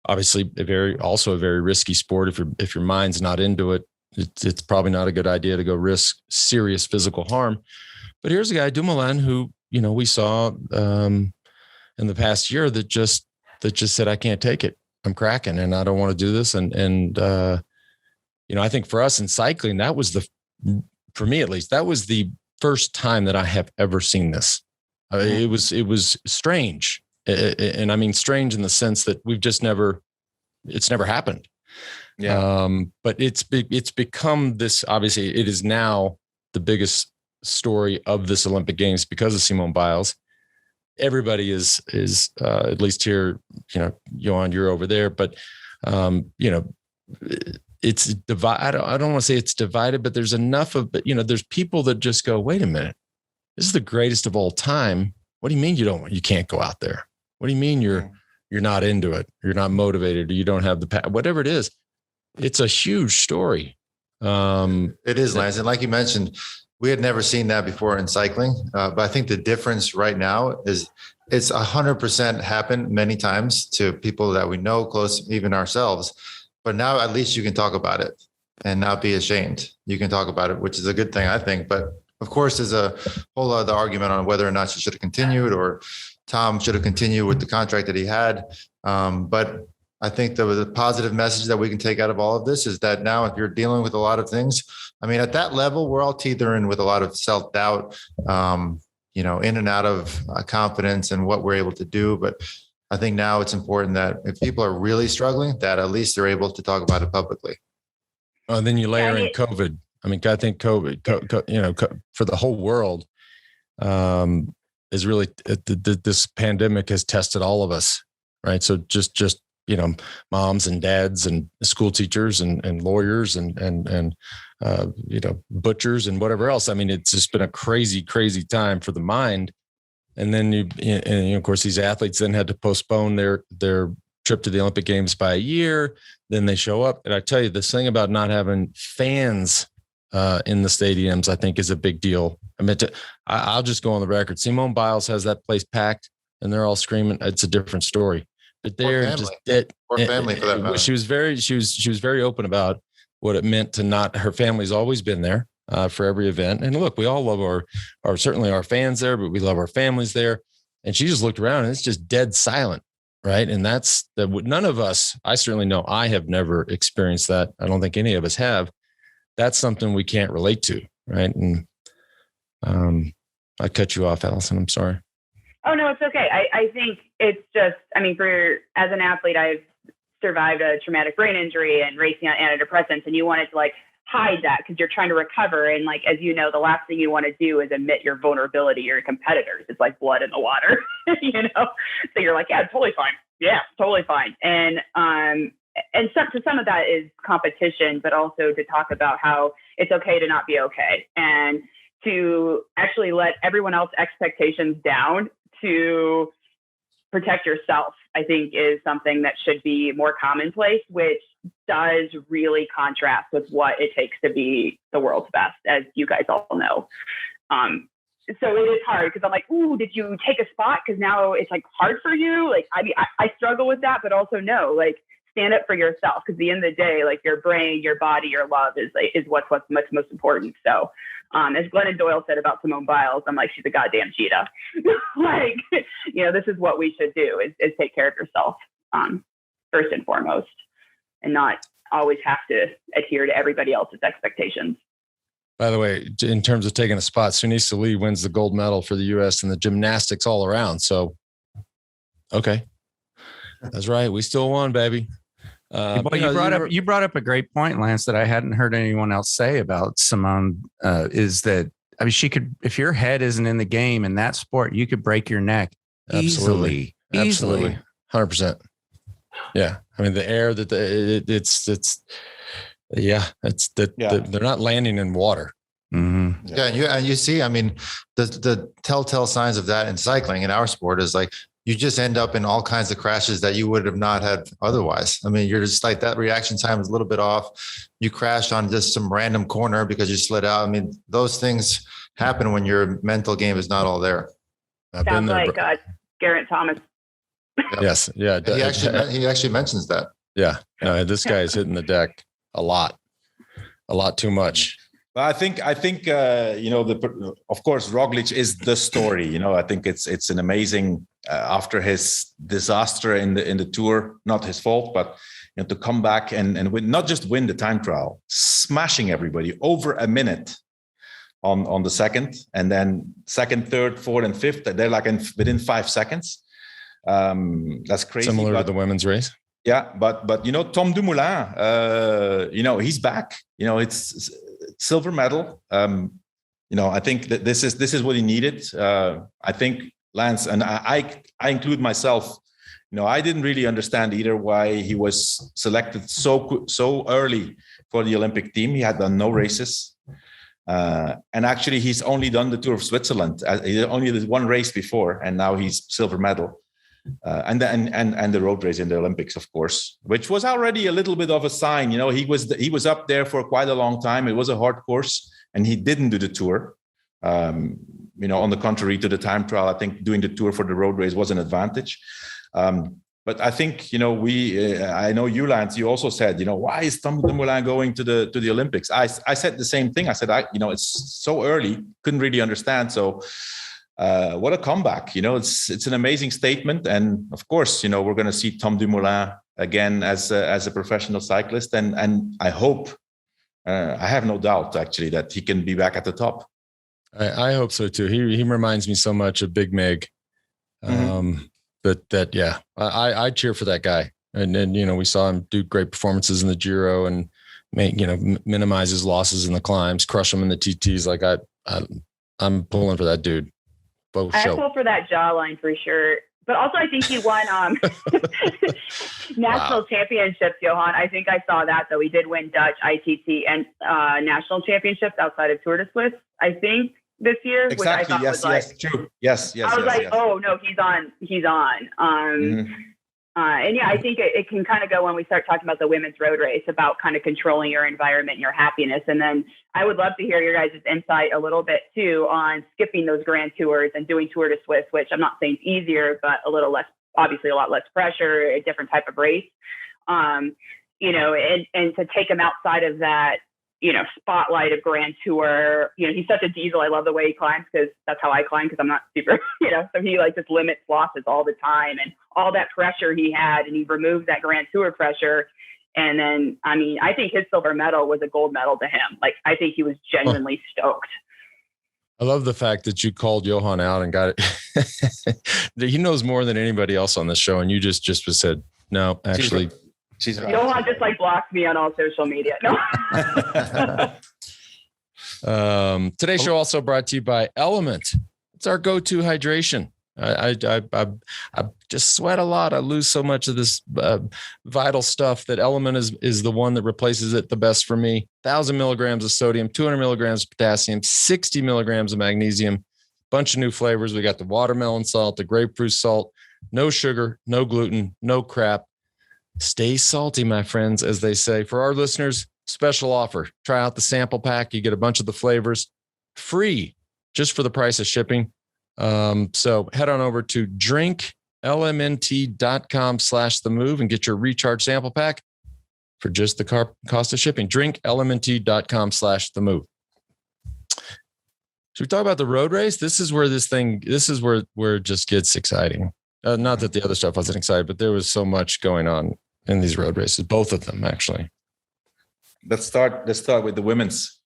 Obviously a very risky sport. If your mind's not into it, it's probably not a good idea to go risk serious physical harm. But here's a guy, Dumoulin, who, we saw in the past year that just said, I can't take it. I'm cracking and I don't want to do this. And I think for us in cycling, that was for me at least, that was the first time that I have ever seen this. It was strange. And I mean, strange in the sense that it's never happened. Yeah. But it's become this, obviously it is now the biggest story of this Olympic Games because of Simone Biles. Everybody is at least here, Johan, you're over there, but it's divided. I don't want to say it's divided, but there's enough of, there's people that just go, wait a minute, this is the greatest of all time. What do you mean you can't go out there? What do you mean you're not into it? You're not motivated, or you don't have whatever it is. It's a huge story. It is, Lance. And like you mentioned, we had never seen that before in cycling. But I think the difference right now is it's 100% happened many times to people that we know close, even ourselves. But now at least you can talk about it and not be ashamed. You can talk about it, which is a good thing, I think. But of course, there's a whole other argument on whether or not she should have continued, or Tom should have continued with the contract that he had. But I think the positive message that we can take out of all of this is that now if you're dealing with a lot of things, at that level, we're all teetering with a lot of self-doubt, in and out of confidence and what we're able to do. But I think now it's important that if people are really struggling, that at least they're able to talk about it publicly. Oh, and then you layer in COVID. I think COVID, for the whole world, is really this pandemic has tested all of us, right? So just moms and dads and school teachers and lawyers and butchers and whatever else. It's just been a crazy, crazy time for the mind. And then of course, these athletes then had to postpone their trip to the Olympic Games by a year. Then they show up. And I tell you, this thing about not having fans in the stadiums, I think is a big deal. I'll just go on the record. Simone Biles has that place packed and they're all screaming. It's a different story. But they're just dead. Or family for that matter. She was very open about what it meant to not. Her family's always been there for every event. And look, we all love our certainly our fans there, but we love our families there. And she just looked around and it's just dead silent, right? And that's none of us. I certainly know I have never experienced that. I don't think any of us have. That's something we can't relate to, right? And I cut you off, Allison. I'm sorry. Oh, no, it's okay. I think it's just, I mean, as an athlete, I've survived a traumatic brain injury and racing on antidepressants, and you wanted to like hide that because you're trying to recover. And like, as you know, the last thing you want to do is admit your vulnerability to your competitors. It's like blood in the water, So you're like, yeah, totally fine. Yeah, totally fine. And some of that is competition, but also to talk about how it's okay to not be okay and to actually let everyone else's expectations down to protect yourself, I think is something that should be more commonplace, which does really contrast with what it takes to be the world's best, as you guys all know. So it is hard because I'm like, ooh, did you take a spot? Because now it's like hard for you. Like, I mean, I struggle with that, but also no, like stand up for yourself. Because at the end of the day, like your brain, your body, your love is what's most important. So as Glennon Doyle said about Simone Biles, I'm like, she's a goddamn cheetah. Like, this is what we should do is take care of yourself first and foremost, and not always have to adhere to everybody else's expectations. By the way, in terms of taking a spot, Sunisa Lee wins the gold medal for the U.S. in the gymnastics all around. So, okay. That's right. We still won, baby. You brought up a great point, Lance, that I hadn't heard anyone else say about Simone, is that, I mean, she could, if your head isn't in the game in that sport, you could break your neck easily. 100%. Yeah. I mean, the air that they're not landing in water. Mm-hmm. Yeah. And you see, I mean, the telltale signs of that in cycling in our sport is like, you just end up in all kinds of crashes that you would have not had otherwise. I mean, you're just like, that reaction time is a little bit off. You crash on just some random corner because you slid out. I mean, those things happen when your mental game is not all there. Sounds like Geraint Thomas. Yes. Yeah. He actually mentions that. Yeah. No, this guy is hitting the deck a lot too much. I think of course, Roglic is the story. I think it's an amazing, after his disaster in the Tour, not his fault, but to come back and win, not just win the time trial, smashing everybody over a minute on the second, and then second, third, fourth, and fifth. They're like within 5 seconds. That's crazy. Similar to the women's race. Yeah, but Tom Dumoulin, he's back. It's silver medal. I think that this is what he needed. I think Lance, and I include myself. I didn't really understand either why he was selected so early for the Olympic team. He had done no races, and actually he's only done the Tour of Switzerland. He only did one race before, and now he's silver medal. And the road race in the Olympics, of course, which was already a little bit of a sign. He was up there for quite a long time. It was a hard course, and he didn't do the Tour. On the contrary to the time trial, I think doing the Tour for the road race was an advantage. But I think I know you, Lance. You also said, why is Tom Dumoulin going to the Olympics? I said the same thing. I said, it's so early, couldn't really understand. So. What a comeback. It's an amazing statement. And of course, we're going to see Tom Dumoulin again as a professional cyclist. And I hope, I have no doubt actually that he can be back at the top. I hope so too. He reminds me so much of Big Mig. I cheer for that guy. And we saw him do great performances in the Giro and minimize his losses in the climbs, crush them in the TTs. Like I'm pulling for that dude. I pull for that jawline for sure. But also, I think he won national championships, Johan. I think I saw that, though. He did win Dutch, ITT, and national championships outside of Tour de Suisse, I think, this year. Exactly. Which I thought was true. Yes. I was oh, no, he's on. And yeah, I think it can kind of go when we start talking about the women's road race, about kind of controlling your environment and your happiness. And then I would love to hear your guys' insight a little bit too on skipping those grand tours and doing Tour de Suisse, which I'm not saying is easier, but a little less, obviously a lot less pressure, a different type of race. And to take him outside of that, spotlight of Grand Tour. He's such a diesel. I love the way he climbs because that's how I climb, because I'm not super, so he just limits losses all the time, and all that pressure he had, and he removed that Grand Tour pressure. And then, I think his silver medal was a gold medal to him. Like, I think he was genuinely stoked. I love the fact that you called Johan out and got it. He knows more than anybody else on the show. And you just said, no, actually. She's right. Johan just like blocked me on all social media. No. Today's show also brought to you by Element. It's our go-to hydration. I just sweat a lot. I lose so much of this vital stuff that Element is the one that replaces it the best for me. 1,000 milligrams of sodium, 200 milligrams of potassium, 60 milligrams of magnesium, bunch of new flavors. We got the watermelon salt, the grapefruit salt, no sugar, no gluten, no crap. Stay salty, my friends, as they say. For our listeners, special offer. Try out the sample pack. You get a bunch of the flavors free just for the price of shipping. So head on over to drinklmnt.com/themove and get your recharge sample pack for just the cost of shipping. drinklmnt.com/themove. Should we talk about the road race? This is where where it just gets exciting. Not that the other stuff wasn't exciting, but there was so much going on in these road races, both of them actually. Let's start with the women's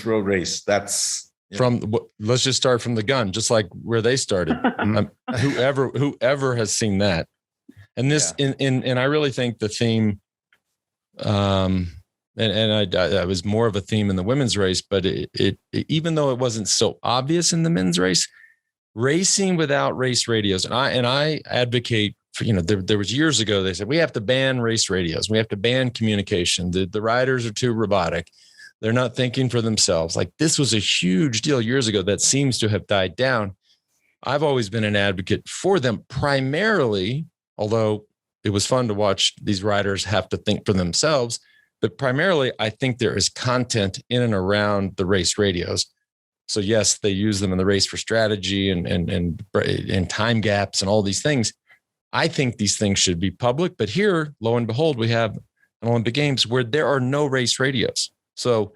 road race. Let's just start from the gun, just like where they started. Whoever has seen that, and this, and I really think the theme, and I was more of a theme in the women's race, but it even though it wasn't so obvious in the men's race, racing without race radios, and I advocate for, there was years ago they said we have to ban race radios, we have to ban communication. The riders are too robotic. They're not thinking for themselves. Like, this was a huge deal years ago that seems to have died down. I've always been an advocate for them primarily, although it was fun to watch these riders have to think for themselves. But primarily, I think there is content in and around the race radios. So yes, they use them in the race for strategy and time gaps and all these things. I think these things should be public. But here, lo and behold, we have an Olympic Games where there are no race radios. So,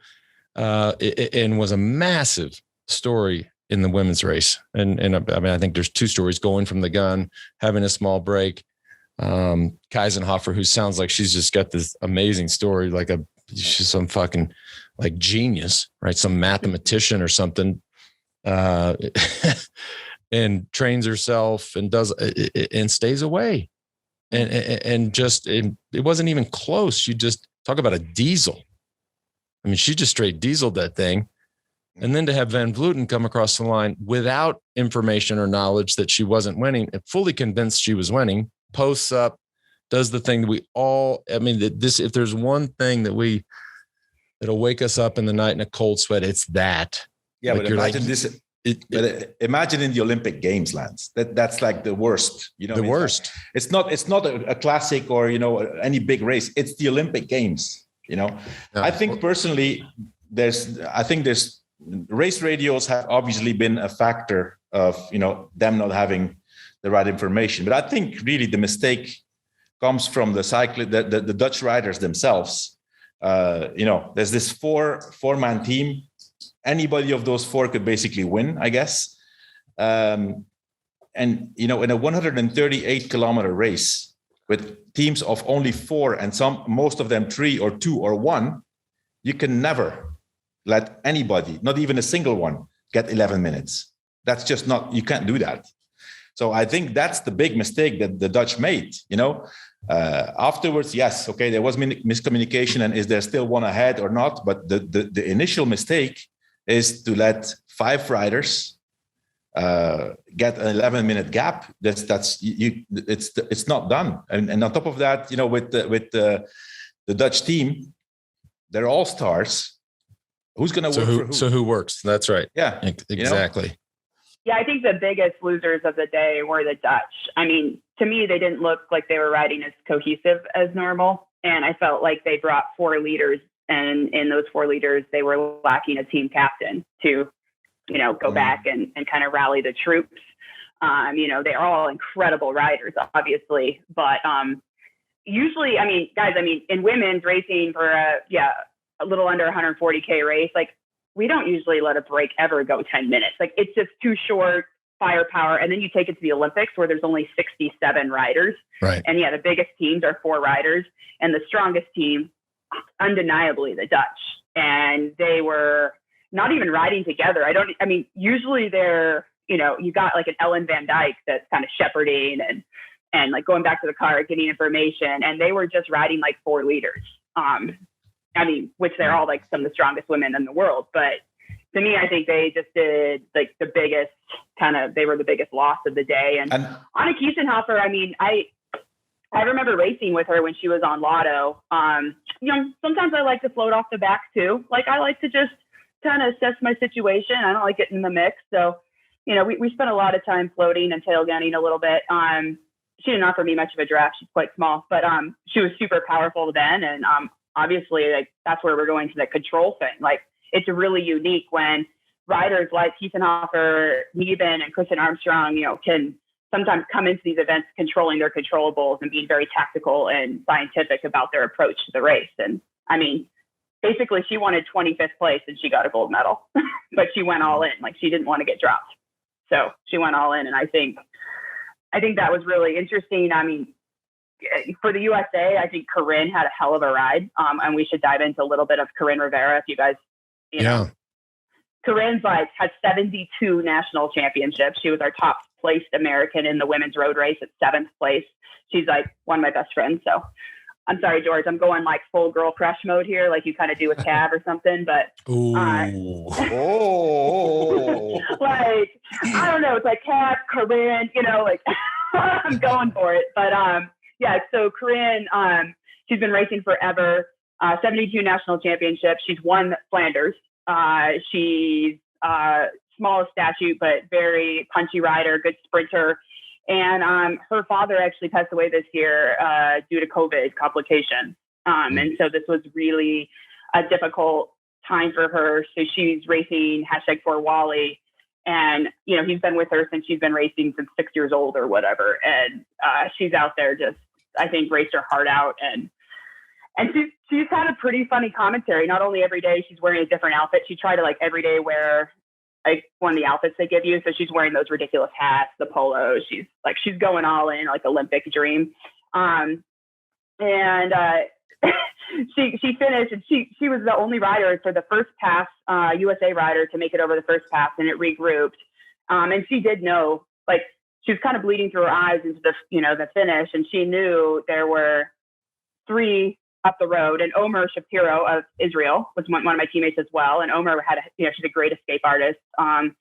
it was a massive story in the women's race. And I mean, I think there's two stories: going from the gun, having a small break. Kaisenhofer, who sounds like she's just got this amazing story, she's some fucking like genius, right? Some mathematician or something, and trains herself and and stays away. And it wasn't even close. You just talk about a diesel. I mean, she just straight dieseled that thing. And then to have Van Vleuten come across the line without information or knowledge that she wasn't winning, and fully convinced she was winning, posts up, does the thing that we all, I mean, if there's one thing that'll wake us up in the night in a cold sweat, it's that. Yeah, but imagine imagine in the Olympic Games, Lance, that's like the worst, the worst. It's not a classic or, any big race. It's the Olympic Games. Yeah. I think personally, there's race radios have obviously been a factor of, them not having the right information. But I think really the mistake comes from the Dutch riders themselves. There's this four-man team. Anybody of those four could basically win, I guess. And, in a 138 kilometer race, with teams of only four and most of them 3 or 2 or 1, you can never let anybody, not even a single one, get 11 minutes. That's just you can't do that. So I think that's the big mistake that the Dutch made, afterwards. Yes. Okay. There was miscommunication, and is there still one ahead or not? But the initial mistake is to let 5 riders get an 11-minute gap. It's not done. And on top of that, with the Dutch team, they're all stars. Who's going to work for who? So who works? That's right. Yeah, exactly. Yeah, I think the biggest losers of the day were the Dutch. I mean, to me, they didn't look like they were riding as cohesive as normal. And I felt like they brought 4 leaders, and in those 4 leaders, they were lacking a team captain to go back and kind of rally the troops. They're all incredible riders, obviously, but usually, guys, in women's racing for a little under 140K race, like, we don't usually let a break ever go 10 minutes. Like, it's just too short, firepower. And then you take it to the Olympics where there's only 67 riders. Right. And the biggest teams are 4 riders, and the strongest team, undeniably the Dutch. And they were, not even riding together. Usually they're, you got like an Ellen Van Dyke that's kind of shepherding and like going back to the car, getting information. And they were just riding like 4 leaders. Which they're all like some of the strongest women in the world. But to me, I think they just did like the biggest they were the biggest loss of the day. And Anna Kiesenhofer, I remember racing with her when she was on Lotto. Sometimes I like to float off the back too. Like I like to just kind of assess my situation. I don't like getting in the mix. So, we spent a lot of time floating and tail gunning a little bit. She didn't offer me much of a draft. She's quite small, but she was super powerful then. And obviously, like that's where we're going to the control thing. Like it's really unique when riders like Kiesenhofer, Nieben, and Kristen Armstrong, can sometimes come into these events controlling their controllables and being very tactical and scientific about their approach to the race. And basically she wanted 25th place and she got a gold medal, but she went all in. Like she didn't want to get dropped. So she went all in. And I think that was really interesting. For the USA, I think Karin had a hell of a ride. And we should dive into a little bit of Karin Rivera if you guys, know. Karin's had 72 national championships. She was our top placed American in the women's road race at 7th place. She's one of my best friends. So I'm sorry, George, I'm going full girl crush mode here, like you kind of do with Cav or something. But I don't know. It's like Cav, Karin, I'm going for it. But so Karin, she's been racing forever. 72 national championships. She's won Flanders. She's small of statute, but very punchy rider, good sprinter. And her father actually passed away this year due to COVID complications. And so this was really a difficult time for her. So she's racing #4Wally. And, he's been with her since she's been racing since 6 years old or whatever. And she's out there just, I think, raced her heart out. And she's had a pretty funny commentary. Not only every day she's wearing a different outfit. She tried to every day wear one of the outfits they give you. So she's wearing those ridiculous hats, the polos. She's going all in, Olympic dream. She finished, and she was the only rider for the first pass, USA rider to make it over the first pass, and it regrouped. And she did know, she was kind of bleeding through her eyes into the finish, and she knew there were 3 up the road, and Omer Shapiro of Israel was one of my teammates as well. And Omer she's a great escape artist. And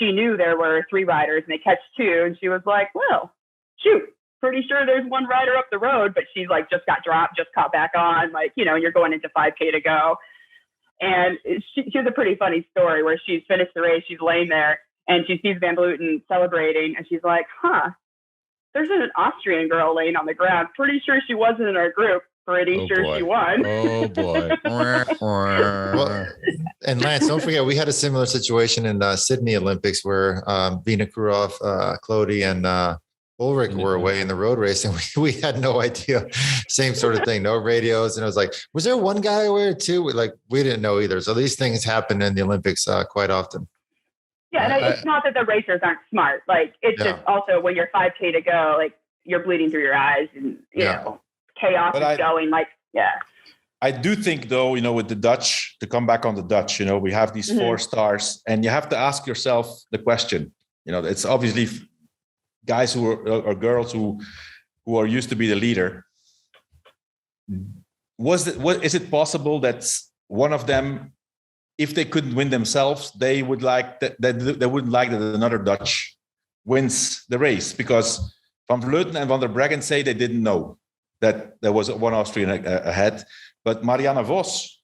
she knew there were 3 riders, and they catch 2. And she was like, well, shoot, pretty sure there's 1 rider up the road, but she's just got dropped, just caught back on, and you're going into 5K to go. And she has a pretty funny story where she's finished the race. She's laying there and she sees Van Vleuten celebrating, and she's like, there's an Austrian girl laying on the ground. Pretty sure she wasn't in our group. Pretty sure she won. Oh boy. Well, and Lance, don't forget, we had a similar situation in the Sydney Olympics where Vina Kurov, Clody, and Ulrich were away in the road race, and we had no idea. Same sort of thing, no radios. And it was was there one guy aware too? We didn't know either. So these things happen in the Olympics quite often. Yeah, and it's not that the racers aren't smart. It's just also when you're 5K to go, you're bleeding through your eyes, and you know. Chaos is going I do think though, with the Dutch, to come back on the Dutch, we have these 4 stars, and you have to ask yourself the question, it's obviously guys or girls who are used to be the leader. Is it possible that one of them, if they couldn't win themselves, they would they wouldn't like that another Dutch wins the race? Because Van Vleuten and Van der Breggen say they didn't know that there was 1 Austrian ahead, but Marianne Vos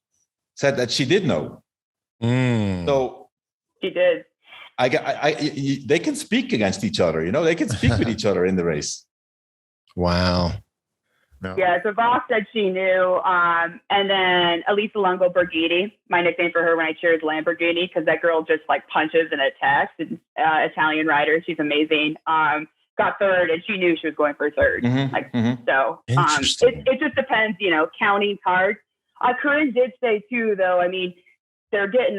said that she did know. So she did. They can speak against each other, they can speak with each other in the race. Wow. No. Yeah, so Vos said she knew. And then Elisa Longo Borghini, my nickname for her when I cheered Lamborghini, because that girl just punches and attacks. It's Italian rider. She's amazing. Got 3rd, and she knew she was going for 3rd. So it just depends, counting's hard. Karin did say too, though, they're getting,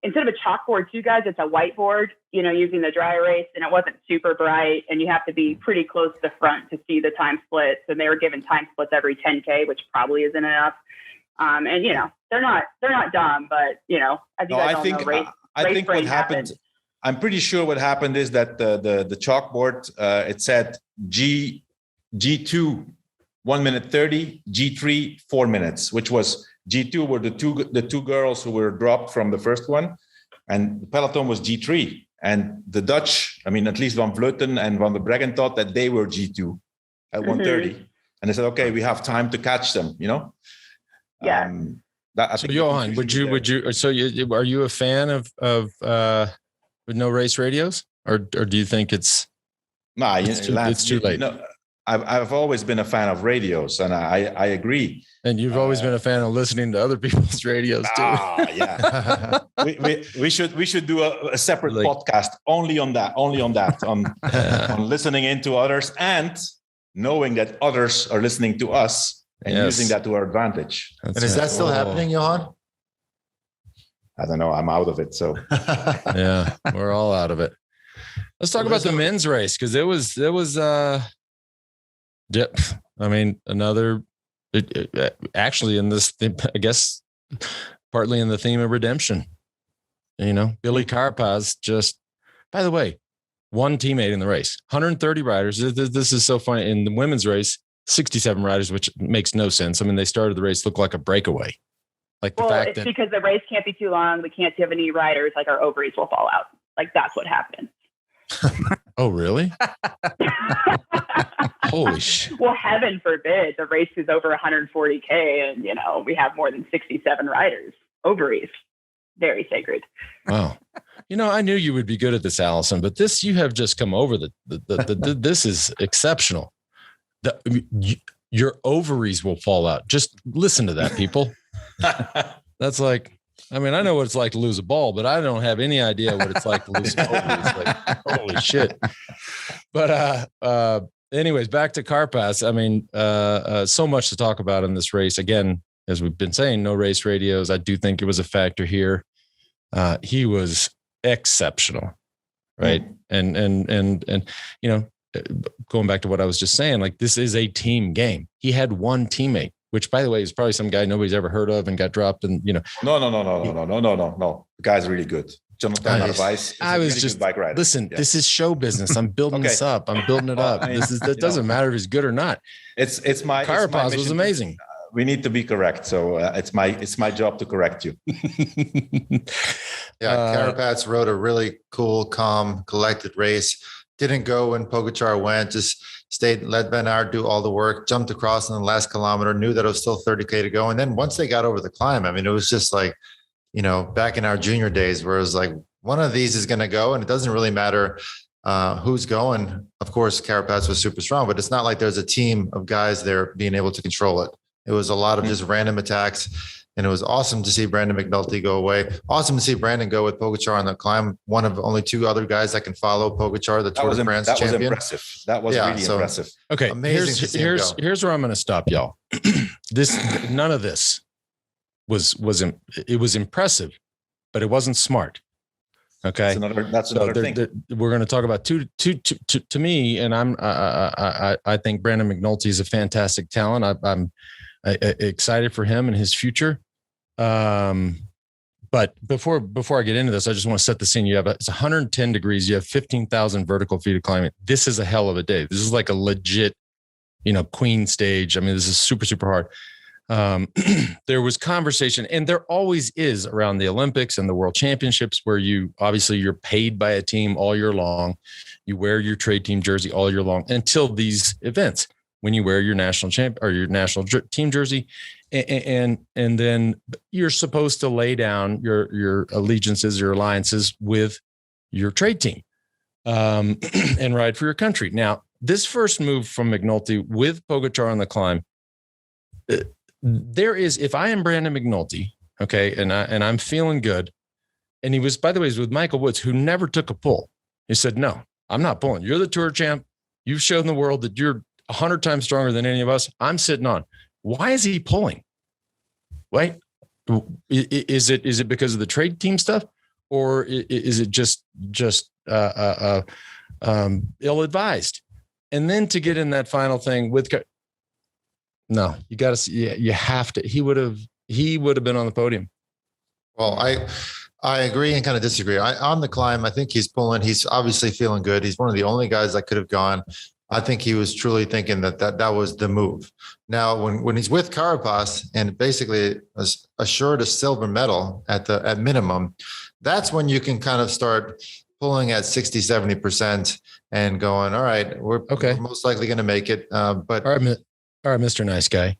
instead of a chalkboard too, guys, it's a whiteboard, using the dry erase, and it wasn't super bright, and you have to be pretty close to the front to see the time splits. And they were given time splits every 10K, which probably isn't enough. And you know, they're not dumb, but you know, as you guys all know, I think what happened. I'm pretty sure what happened is that the chalkboard it said G2 1 minute 30, G3 4 minutes, which was G2 were the two girls who were dropped from the first one, and the peloton was G3. And the Dutch, I mean, at least Van Vleuten and Van der Breggen thought that they were G2 at 1:30, and they said, "Okay, we have time to catch them." You know. Yeah. So Johan, would you? So are you a fan of no race radios, or do you think it's too late? No, I've always been a fan of radios, and I agree. And you've always been a fan of listening to other people's radios too. Yeah. we should do a separate podcast only on that, on listening into others and knowing that others are listening to us and using that to our advantage. And is that still happening, Johan? I don't know. I'm out of it. So yeah, we're all out of it. Let's talk about the men's race, because it was I mean, actually in this, I guess, partly in the theme of redemption. You know, Billy Carapaz just, by the way, one teammate in the race, 130 riders. This is so funny. In the women's race, 67 riders, which makes no sense. I mean, they started the race, looked like a breakaway. Like the fact that because the race can't be too long, we can't have any riders, like our ovaries will fall out. Like that's what happened. Oh, really? Holy shit. Well, heaven forbid the race is over 140K and, you know, we have more than 67 riders. Ovaries, very sacred. Wow. You know, I knew you would be good at this, Allison, but this, you have just come over this is exceptional. Your ovaries will fall out. Just listen to that, people. That's like, I mean, I know what it's like to lose a ball, but I don't have any idea what it's like to lose an ovaries. Like, holy shit. But anyways, back to Carapaz. I mean, so much to talk about in this race. Again, as we've been saying, no race radios. I do think it was a factor here. He was exceptional, right? And you know, going back to what I was just saying, like, this is a team game. He had one teammate, which, by the way, is probably some guy nobody's ever heard of and got dropped. And, you know, no. The guy's really good. Jonathan Narvaez. I was really just bike rider. Listen, this is show business. I'm building this up. I'm building it up. That doesn't matter if he's good or not. It's my Carapaz was amazing. We need to be correct. So it's my job to correct you. Carapaz rode a really cool, calm, collected race. Didn't go when Pogačar went, just stayed, let Van Aert do all the work, jumped across in the last kilometer, knew that it was still 30K to go. And then once they got over the climb, I mean, it was just like, you know, back in our junior days where it was like, one of these is going to go, and it doesn't really matter who's going. Of course, Carapaz was super strong, but it's not like there's a team of guys there being able to control it. It was a lot of just random attacks. And it was awesome to see Brandon McNulty go away. Awesome to see Brandon go with Pogačar on the climb. One of only two other guys that can follow Pogačar, the Tour de France champion. That was impressive. That was really impressive. Okay, here's where I'm going to stop, y'all. None of this was impressive, but it wasn't smart. Okay, that's another thing. We're going to talk about two to me, and I think Brandon McNulty is a fantastic talent. I'm excited for him and his future. But before I get into this, I just want to set the scene. It's 110 degrees. You have 15,000 vertical feet of climbing. This is a hell of a day. This is like a legit, you know, Queen stage. I mean, this is super, super hard. There was conversation, and there always is around the Olympics and the World Championships, where you're paid by a team all year long. You wear your trade team jersey all year long until these events, when you wear your national champ or your national team jersey, and then you're supposed to lay down your allegiances, your alliances with your trade team, and ride for your country. Now, this first move from McNulty with Pogačar on the climb, if I am Brandon McNulty, okay, and I'm feeling good, and he was, by the way, with Michael Woods, who never took a pull. He said, "No, I'm not pulling. You're the Tour champ. You've shown the world that you're 100 times stronger than any of us. I'm sitting on." Why is he pulling? Right? Is it because of the trade team stuff, or is it just ill-advised? And then to get in that final thing with, no, you got to see, you have to. He would have he would have been on the podium. Well, I agree and kind of disagree. On the climb, I think he's pulling. He's obviously feeling good. He's one of the only guys that could have gone. I think he was truly thinking that was the move. Now, when he's with Carapaz and basically assured a silver medal at minimum, that's when you can kind of start pulling at 60, 70% and going, all right, we're most likely going to make it. But all right, Mr. Nice Guy.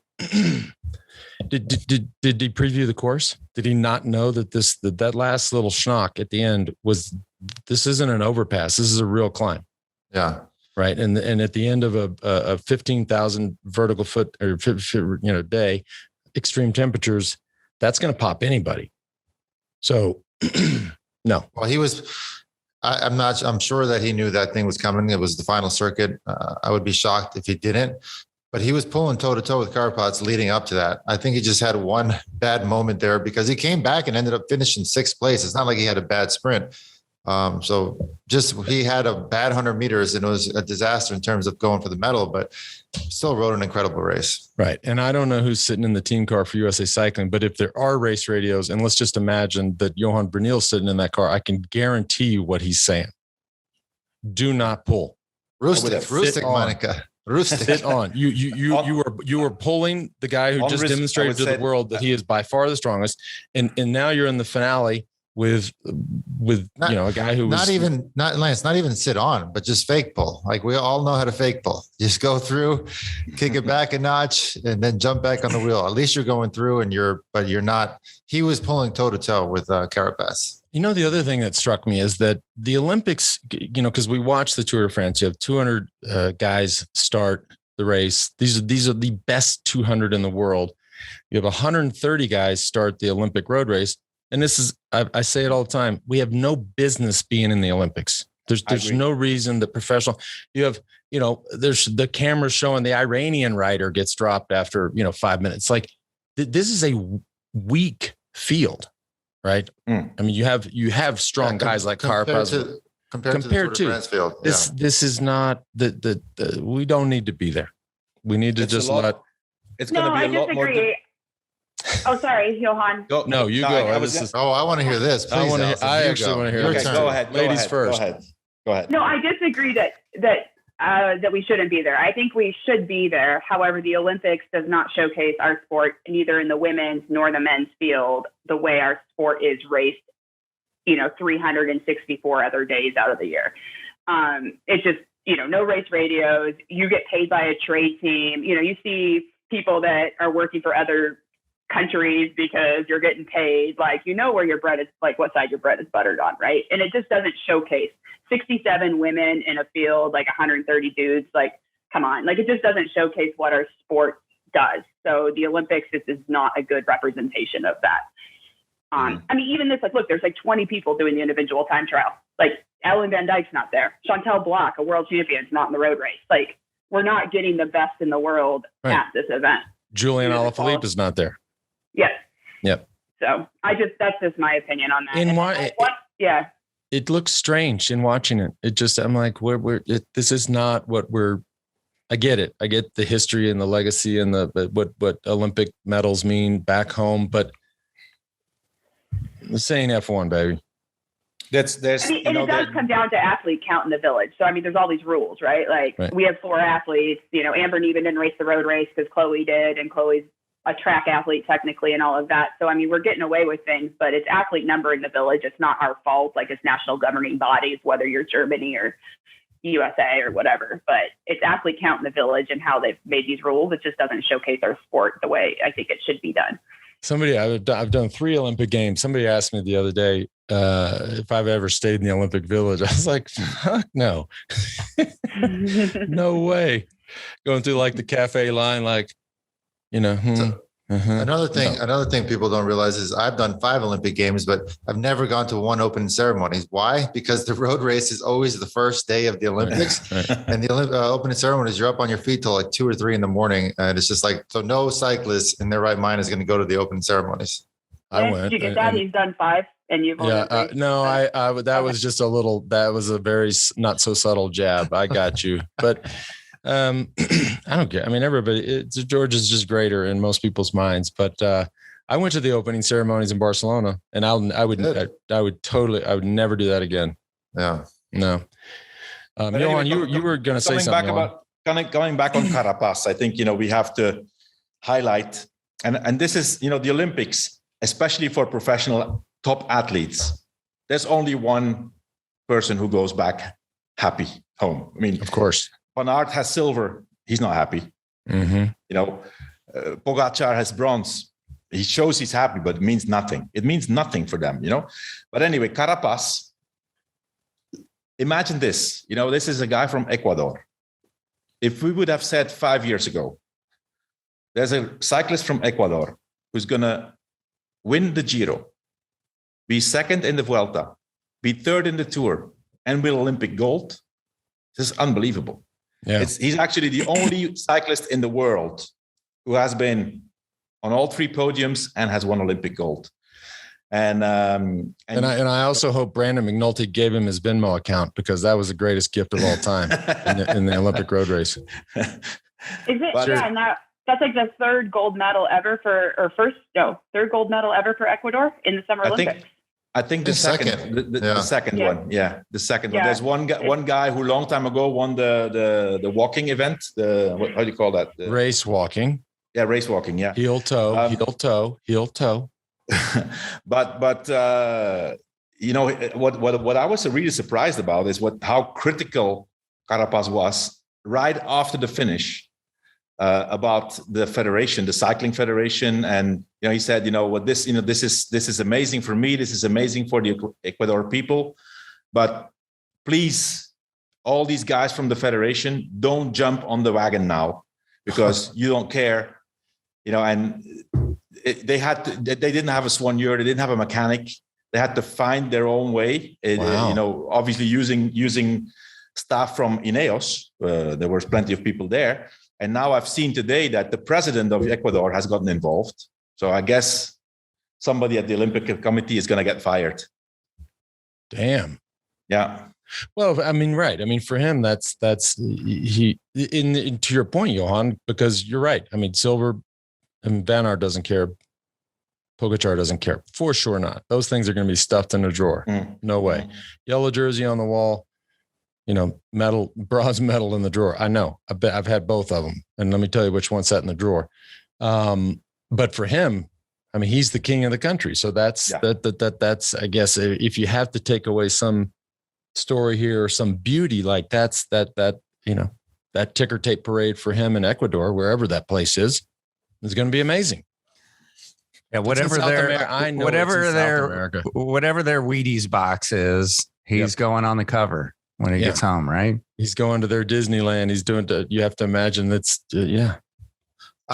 Did he preview the course? Did he not know that that last little schnock at the end this isn't an overpass. This is a real climb. Yeah. Right. And at the end of a 15,000 vertical foot or day, extreme temperatures, that's going to pop anybody. So no. Well, I'm sure that he knew that thing was coming. It was the final circuit. I would be shocked if he didn't. But he was pulling toe-to-toe with Carapaz leading up to that. I think he just had one bad moment there because he came back and ended up finishing 6th place. It's not like he had a bad sprint. So he had a bad 100 meters and it was a disaster in terms of going for the medal, but still rode an incredible race. Right. And I don't know who's sitting in the team car for USA Cycling, but if there are race radios, and let's just imagine that Johan Brunel's sitting in that car, I can guarantee you what he's saying. Do not pull. Rustic, Monica. Sit on. You were pulling the guy who just demonstrated to the world that he is by far the strongest, and now you're in the finale with a guy who not even sit on, but just fake pull. Like we all know how to fake pull. Just go through, kick it back a notch, and then jump back on the wheel. At least you're going through, but you're not. He was pulling toe to toe with Carapaz. The other thing that struck me is that the Olympics, because we watch the Tour de France, you have 200 guys start the race. These are the best 200 in the world. You have 130 guys start the Olympic road race. And this is, I say it all the time. We have no business being in the Olympics. There's no reason that professional, there's the camera showing the Iranian rider gets dropped after, 5 minutes. Like this is a weak field. Right. I mean, you have strong guys like Carapaz compared to the field. This is not we don't need to be there. We need to It's going to be a lot more. Oh, sorry, Johan. No, you go. I want to hear this. Please, I actually want to hear this. Go ahead. Ladies first. Go ahead. No, I disagree that we shouldn't be there. I think we should be there. However, the Olympics does not showcase our sport, neither in the women's nor the men's field, the way our sport is raced, 364 other days out of the year. It's just, no race radios. You get paid by a trade team. You see people that are working for other countries because you're getting paid, like, where your bread is, like what side your bread is buttered on, right? And it just doesn't showcase 67 women in a field, like 130 dudes. Like, come on, like it just doesn't showcase what our sport does. So the Olympics, this is not a good representation of that. I mean, even this, like, look, there's like 20 people doing the individual time trial. Like Ellen Van Dyke's not there. Chantal Bloch, a world champion, is not in the road race. Like, we're not getting the best in the world at this event. Julian Alaphilippe is not there. Yes. Yep. So that's just my opinion on that. Yeah. It looks strange in watching it. It just, I'm like, this is not what I get it. I get the history and the legacy and what Olympic medals mean back home, but this ain't F1, baby. It does come down to athlete count in the village. So, I mean, there's all these rules, right? Like we have 4 athletes, Amber Nieben didn't race the road race because Chloe did, and Chloe's a track athlete technically and all of that. So, I mean, we're getting away with things, but it's athlete number in the village. It's not our fault. Like, it's national governing bodies, whether you're Germany or USA or whatever, but it's athlete count in the village and how they've made these rules. It just doesn't showcase our sport the way I think it should be done. I've done 3 Olympic games. Somebody asked me the other day if I've ever stayed in the Olympic Village. I was like, fuck no. No way. Going through like the cafe line, like, Another thing people don't realize is I've done 5 Olympic games, but I've never gone to one opening ceremony. Why? Because the road race is always the first day of the Olympics, and the opening ceremonies, you're up on your feet till like 2 or 3 in the morning, and it's just like, so no cyclist in their right mind is going to go to the opening ceremonies. I went. Did you get that? He's done 5, and you've only that was just that was a very not so subtle jab. I got you, but. I don't care. I mean, everybody, George is just greater in most people's minds, but I went to the opening ceremonies in Barcelona, and I would never do that again. Yeah. No. Johan, you were going to say something. Going back on Carapaz, I think, we have to highlight, and this is, the Olympics, especially for professional top athletes, there's only one person who goes back happy home. I mean, of course, Van Aert has silver. He's not happy. Mm-hmm. Pogacar has bronze. He shows he's happy, but it means nothing. It means nothing for them, But anyway, Carapaz, imagine this. This is a guy from Ecuador. If we would have said 5 years ago, there's a cyclist from Ecuador who's going to win the Giro, be second in the Vuelta, be third in the Tour, and win Olympic gold, this is unbelievable. Yeah. He's actually the only cyclist in the world who has been on all 3 podiums and has won Olympic gold. And I also hope Brandon McNulty gave him his Venmo account, because that was the greatest gift of all time in the Olympic road race. Is it? Yeah, and that's like the third gold medal ever third gold medal ever for Ecuador in the Summer Olympics. I think the second one. Yeah, the second one. There's one guy who long time ago won the walking event. How do you call that? Race walking. Yeah, race walking. Yeah. Heel toe. But what I was really surprised about is how critical Carapaz was right after the finish about the federation, the cycling federation, and he said, this is amazing for me. This is amazing for the Ecuador people, but please, all these guys from the federation, don't jump on the wagon now, because you don't care, and. They didn't have a soigneur, they didn't have a mechanic. They had to find their own way. Wow. Obviously using staff from Ineos. There was plenty of people there. And now I've seen today that the president of Ecuador has gotten involved. So I guess somebody at the Olympic Committee is going to get fired. Damn. Yeah. Well, I mean, right. I mean, for him, that's to your point, Johan, because you're right. I mean, silver. And Van Aert doesn't care. Pogacar doesn't care. For sure not. Those things are going to be stuffed in a drawer. No way. Yellow jersey on the wall, medal, bronze medal in the drawer. I know. I've had both of them. And let me tell you which one sat in the drawer. But for him, I mean, he's the king of the country. So that's, I guess, if you have to take away some story here or some beauty, like that ticker tape parade for him in Ecuador, wherever that place is going to be amazing. Yeah, whatever their Wheaties box is, he's going on the cover when he gets home, right? He's going to their Disneyland. He's doing you have to imagine that's I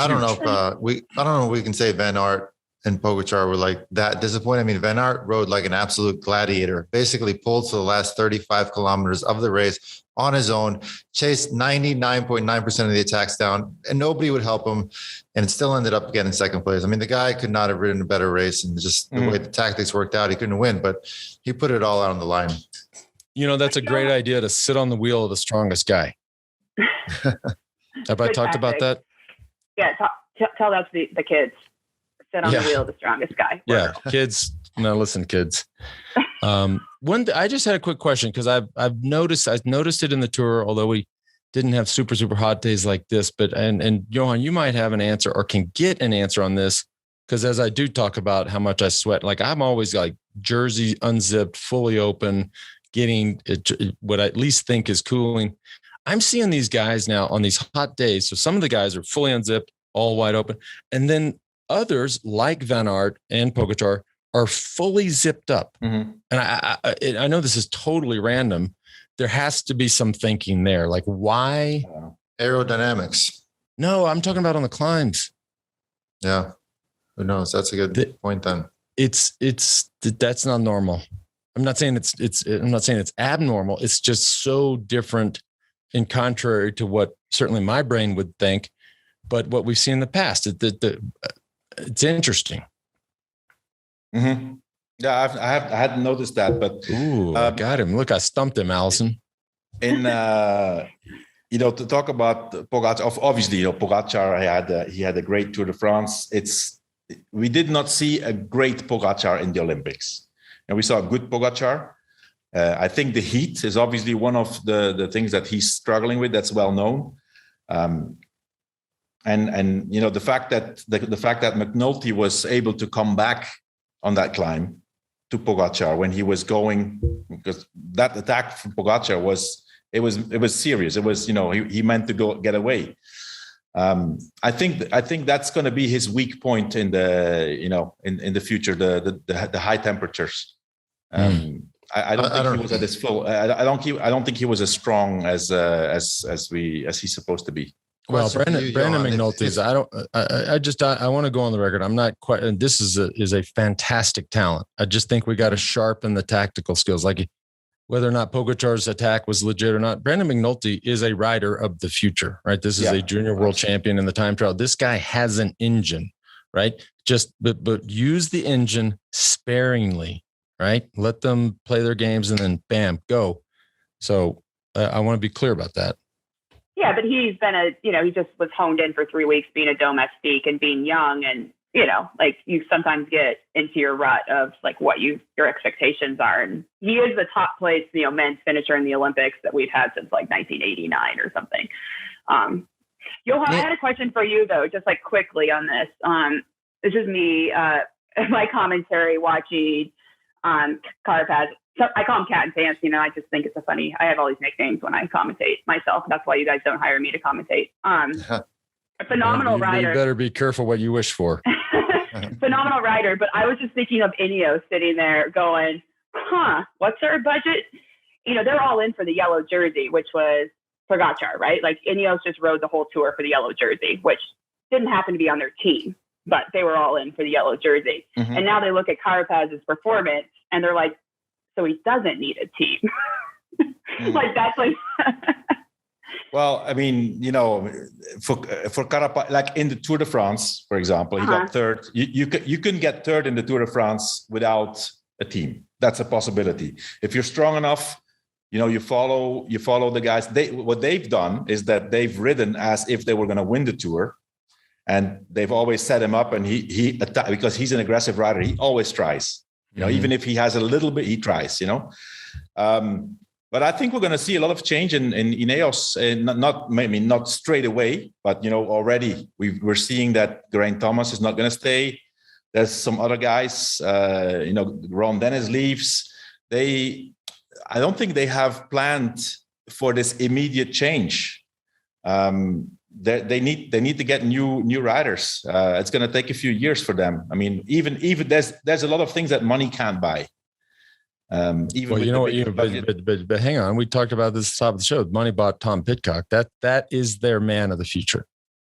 don't know if we can say Van Aert and Pogacar were like that disappointed. I mean, Van Aert rode like an absolute gladiator, basically pulled to the last 35 kilometers of the race on his own, chased 99.9% of the attacks down, and nobody would help him. And it still ended up getting second place. I mean, the guy could not have ridden a better race, and just the way the tactics worked out, he couldn't win, but he put it all out on the line. That's a great idea, to sit on the wheel of the strongest guy. Have I talked about that? Yeah. Tell that to the kids. Sit on the wheel of the strongest guy. Yeah. Kids. No, listen, kids. I just had a quick question, because I've noticed it in the Tour, although we didn't have super hot days like this, but and Johan, you might have an answer or can get an answer on this, because as I do talk about how much I sweat, like I'm always like jersey unzipped, fully open, getting what I at least think is cooling. I'm seeing these guys now on these hot days. So some of the guys are fully unzipped, all wide open, and then others like Van Aert and Pogacar are fully zipped up. Mm-hmm. And I know this is totally random. There has to be some thinking there. Like, why? Aerodynamics. No, I'm talking about on the climbs. Yeah. Who knows? That's a good point then. That's not normal. I'm not saying it's abnormal. It's just so different and contrary to what certainly my brain would think, but what we've seen in the past. It's interesting. Mm-hmm. Yeah, I hadn't noticed that, but I got him. Look, I stumped him, Allison. To talk about Pogacar, obviously, Pogacar, he had a great Tour de France. It's we did not see a great Pogačar in the Olympics. And we saw a good Pogačar. I think the heat is obviously one of the things that he's struggling with. That's well known. And you know, the fact that McNulty was able to come back on that climb to Pogačar when he was going, because that attack from Pogačar was serious. It was, you know, he meant to go get away. I think that's going to be his weak point in the, you know, in the future, the high temperatures. I don't think he was at his full. I don't think he was as strong as he's supposed to be. Well, Brandon McNulty's. I want to go on the record. I'm not quite. And this is a fantastic talent. I just think we got to sharpen the tactical skills. Like whether or not Pogačar's attack was legit or not, Brandon McNulty is a rider of the future, right? This is a junior world champion in the time trial. This guy has an engine, right? But use the engine sparingly, right? Let them play their games and then bam, go. So I want to be clear about that. Yeah, but he's been he just was honed in for 3 weeks being a domestique and being young. And, you know, like you sometimes get into your rut of like what your expectations are. And he is the top place, you know, men's finisher in the Olympics that we've had since like 1989 or something. Johan, I had a question for you though, just like quickly on this. This is me, my commentary watching Carapaz. So I call him Cat and Pants, you know, I just think it's funny. I have all these nicknames when I commentate myself. That's why you guys don't hire me to commentate. A phenomenal rider. You better be careful what you wish for. Phenomenal rider. But I was just thinking of Ineos sitting there going, what's our budget? You know, they're all in for the yellow jersey, which was Pogačar, right? Like Ineos just rode the whole tour for the yellow jersey, which didn't happen to be on their team, but they were all in for the yellow jersey. Mm-hmm. And now they look at Carapaz's performance and they're like, so he doesn't need a team. Like that's like. Well, I mean, you know, for Carapaz, like in the Tour de France, for example, he got third. You can get third in the Tour de France without a team. That's a possibility. If you're strong enough, you know, you follow the guys. What they've done is that they've ridden as if they were going to win the Tour, and they've always set him up. And he because he's an aggressive rider, he always tries. You know, even if he has a little bit, he tries, you know. But I think we're going to see a lot of change in Ineos, not straight away, but, you know, already we're seeing that Geraint Thomas is not going to stay. There's some other guys, you know, Ron Dennis leaves. I don't think they have planned for this immediate change. They need to get new riders. It's going to take a few years for them. I mean, even there's a lot of things that money can't buy. But hang on, we talked about this at the top of the show. Money bought Tom Pidcock. That is their man of the future.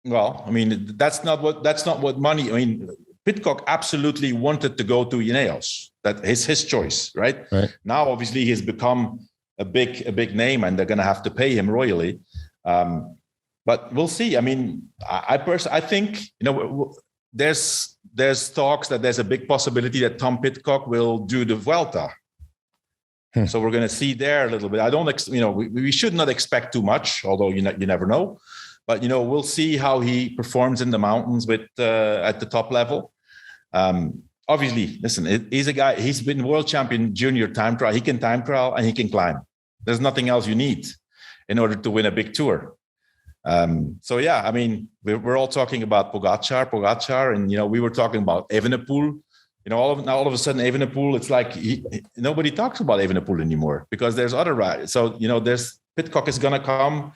Well, I mean, that's not what money. I mean, Pidcock absolutely wanted to go to Ineos. That is his choice, right? Now, obviously, he's become a big name, and they're going to have to pay him royally. But we'll see. I mean, I think, you know, there's talks that there's a big possibility that Tom Pidcock will do the Vuelta. So we're going to see there a little bit. I don't, we should not expect too much, although you never know. But, you know, we'll see how he performs in the mountains at the top level. Obviously, listen, he's a guy, he's been world champion junior time trial. He can time trial and he can climb. There's nothing else you need in order to win a big tour. So, yeah, I mean, we're all talking about Pogačar, and, you know, we were talking about Evenepoel. You know, all of a sudden, Evenepoel, it's like nobody talks about Evenepoel anymore because there's other riders. So, you know, there's Pidcock is going to come.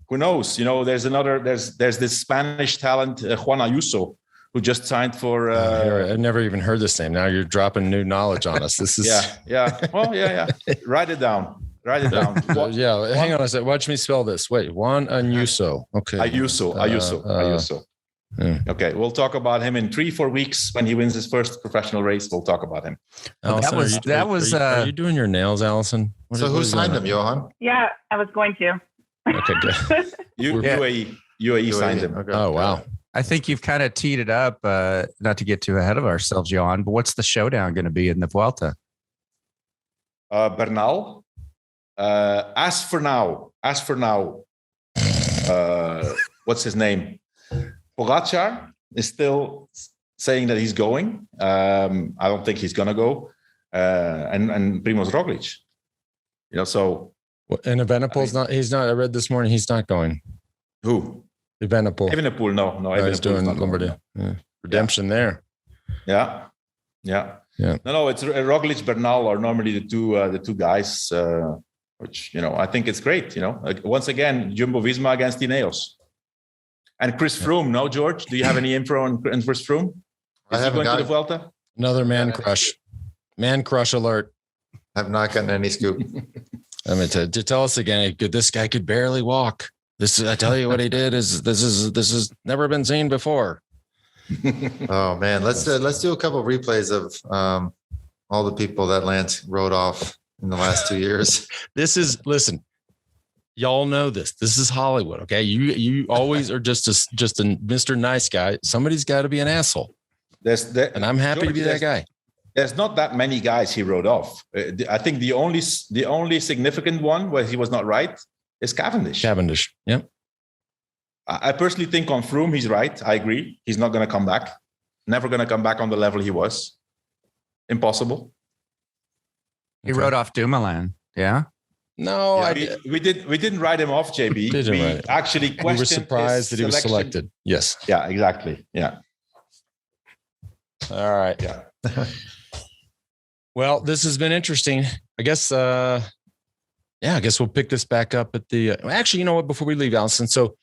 Who knows? You know, there's this Spanish talent, Juan Ayuso, who just signed for. I've never even heard this name. Now you're dropping new knowledge on us. This is yeah. Well, yeah. Write it down. Hang on a second. Watch me spell this. Wait, Juan Ayuso. Okay. Ayuso. Okay, we'll talk about him in 3-4 weeks when he wins his first professional race. We'll talk about him. Allison, are you doing your nails, Allison? Who signed him, Johan? Yeah, I was going to. Okay, good. UAE signed him. Okay. Oh, wow. I think you've kind of teed it up, not to get too ahead of ourselves, Johan, but what's the showdown going to be in the Vuelta? Bernal. As for now, what's his name? Pogačar is still saying that he's going. I don't think he's gonna go. And Primož Roglič, so. And Vanderpool's not. He's not. I read this morning he's not going. Who? Vanderpool. Evenepoel, no. He's doing Lombardy. Yeah. Redemption there. Yeah. No, it's Roglič, Bernal are normally the two guys, which I think it's great. Once again, Jumbo Visma against Ineos, and Chris Froome. No, George, do you have any info on Chris Froome? Is he going to the Vuelta? Another man crush. Man crush alert. I've not gotten any scoop. I mean, to tell us again, this guy could barely walk. I tell you what he did this has never been seen before. Oh man, let's do a couple of replays of all the people that Lance wrote off in the last 2 years. Listen, y'all know this. This is Hollywood, okay? You always are just a Mr. Nice Guy. Somebody's got to be an asshole. And I'm happy to be that guy. There's not that many guys he wrote off. I think the only significant one where he was not right is Cavendish. Yep. I personally think on Froome, he's right. I agree. He's not going to come back. Never going to come back on the level he was. Impossible. He wrote off Dumoulin. Yeah. No, we didn't write him off, JB. We actually questioned. We were surprised that he was selected. Yes. Yeah, exactly. Yeah. All right. Yeah. Well, this has been interesting. I guess, I guess we'll pick this back up at the, actually, you know what, before we leave, Allison. So,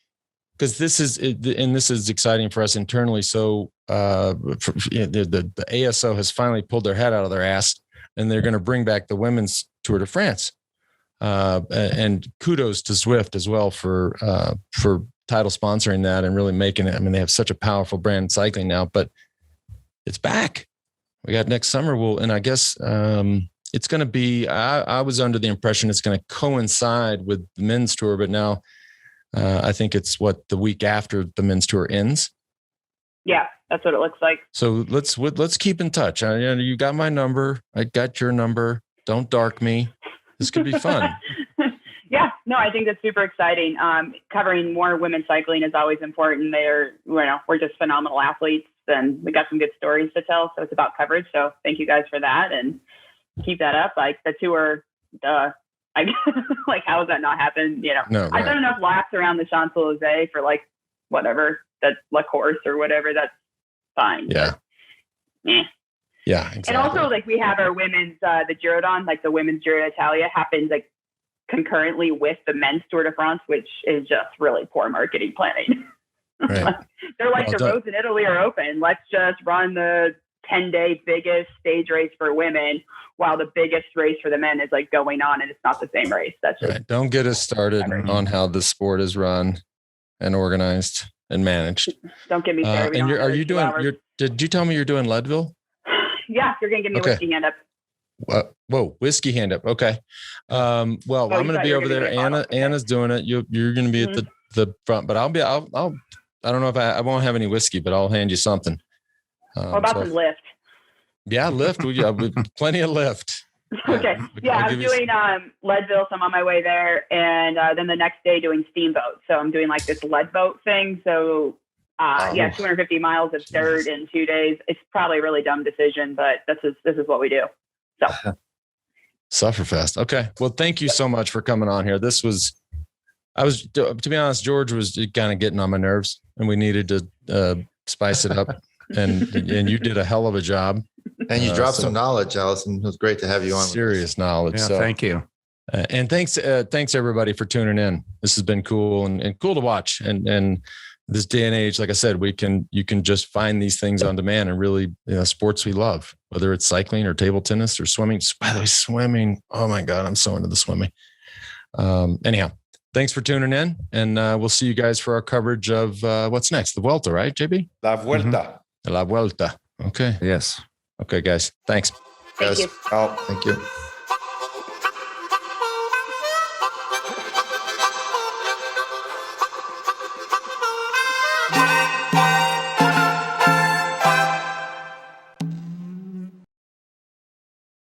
because this is exciting for us internally. So, the ASO has finally pulled their head out of their ass and they're going to bring back the women's Tour de France. And kudos to Zwift as well for title sponsoring that and really making it. I mean, they have such a powerful brand in cycling now, but it's back. We got next summer. And I guess it's going to be, I was under the impression it's going to coincide with the men's tour, but now I think it's the week after the men's tour ends. Yeah, that's what it looks like. So let's keep in touch. You got my number. I got your number. Don't dark me. This could be fun. Yeah, no, I think that's super exciting. Covering more women's cycling is always important. We're just phenomenal athletes and we got some good stories to tell. So it's about coverage. So thank you guys for that and keep that up. Like the tour, like how does that not happen? No, right. I've done enough laps around the Champs-Élysées for like whatever, that's La Course or whatever. That's fine. Yeah. But, yeah. Exactly. And also like we have our women's, the Girodon, like the women's Giro d'Italia happens like concurrently with the men's Tour de France, which is just really poor marketing planning. Right. They're like the roads in Italy are open. Let's just run the 10-day biggest stage race for women while the biggest race for the men is like going on and it's not the same race. That's just right. Don't get us started on how the sport is run and organized and managed. Don't get me started. And are you doing, did you tell me you're doing Leadville? Yeah, you're going to give me a whiskey hand up. Whoa, whiskey hand up. Okay. I'm going to be over there. Anna's doing it. You're going to be at the front, but I don't know if I won't have any whiskey, but I'll hand you something. What about some lift? Yeah, lift. We have plenty of lift. Okay. Yeah, I'm doing Leadville, so I'm on my way there. And then the next day doing Steamboat. So I'm doing like this lead boat thing. So 250 miles of dirt in 2 days. It's probably a really dumb decision, but this is what we do. So Sufferfest. Okay. Well, thank you so much for coming on here. To be honest, George was kind of getting on my nerves and we needed to spice it up and you did a hell of a job. And you dropped some knowledge, Allison. It was great to have you on. Serious knowledge. Yeah, so thank you. And thanks everybody for tuning in. This has been cool and cool to watch. And this day and age, like I said, you can just find these things on demand and really, sports we love, whether it's cycling or table tennis or swimming. By the way, swimming. Oh my God, I'm so into the swimming. Anyhow, thanks for tuning in, and we'll see you guys for our coverage of what's next. The Vuelta, right, JB? La Vuelta. Mm-hmm. La Vuelta. Okay. Yes. Okay, guys. Thanks. Thank you. Oh, thank you.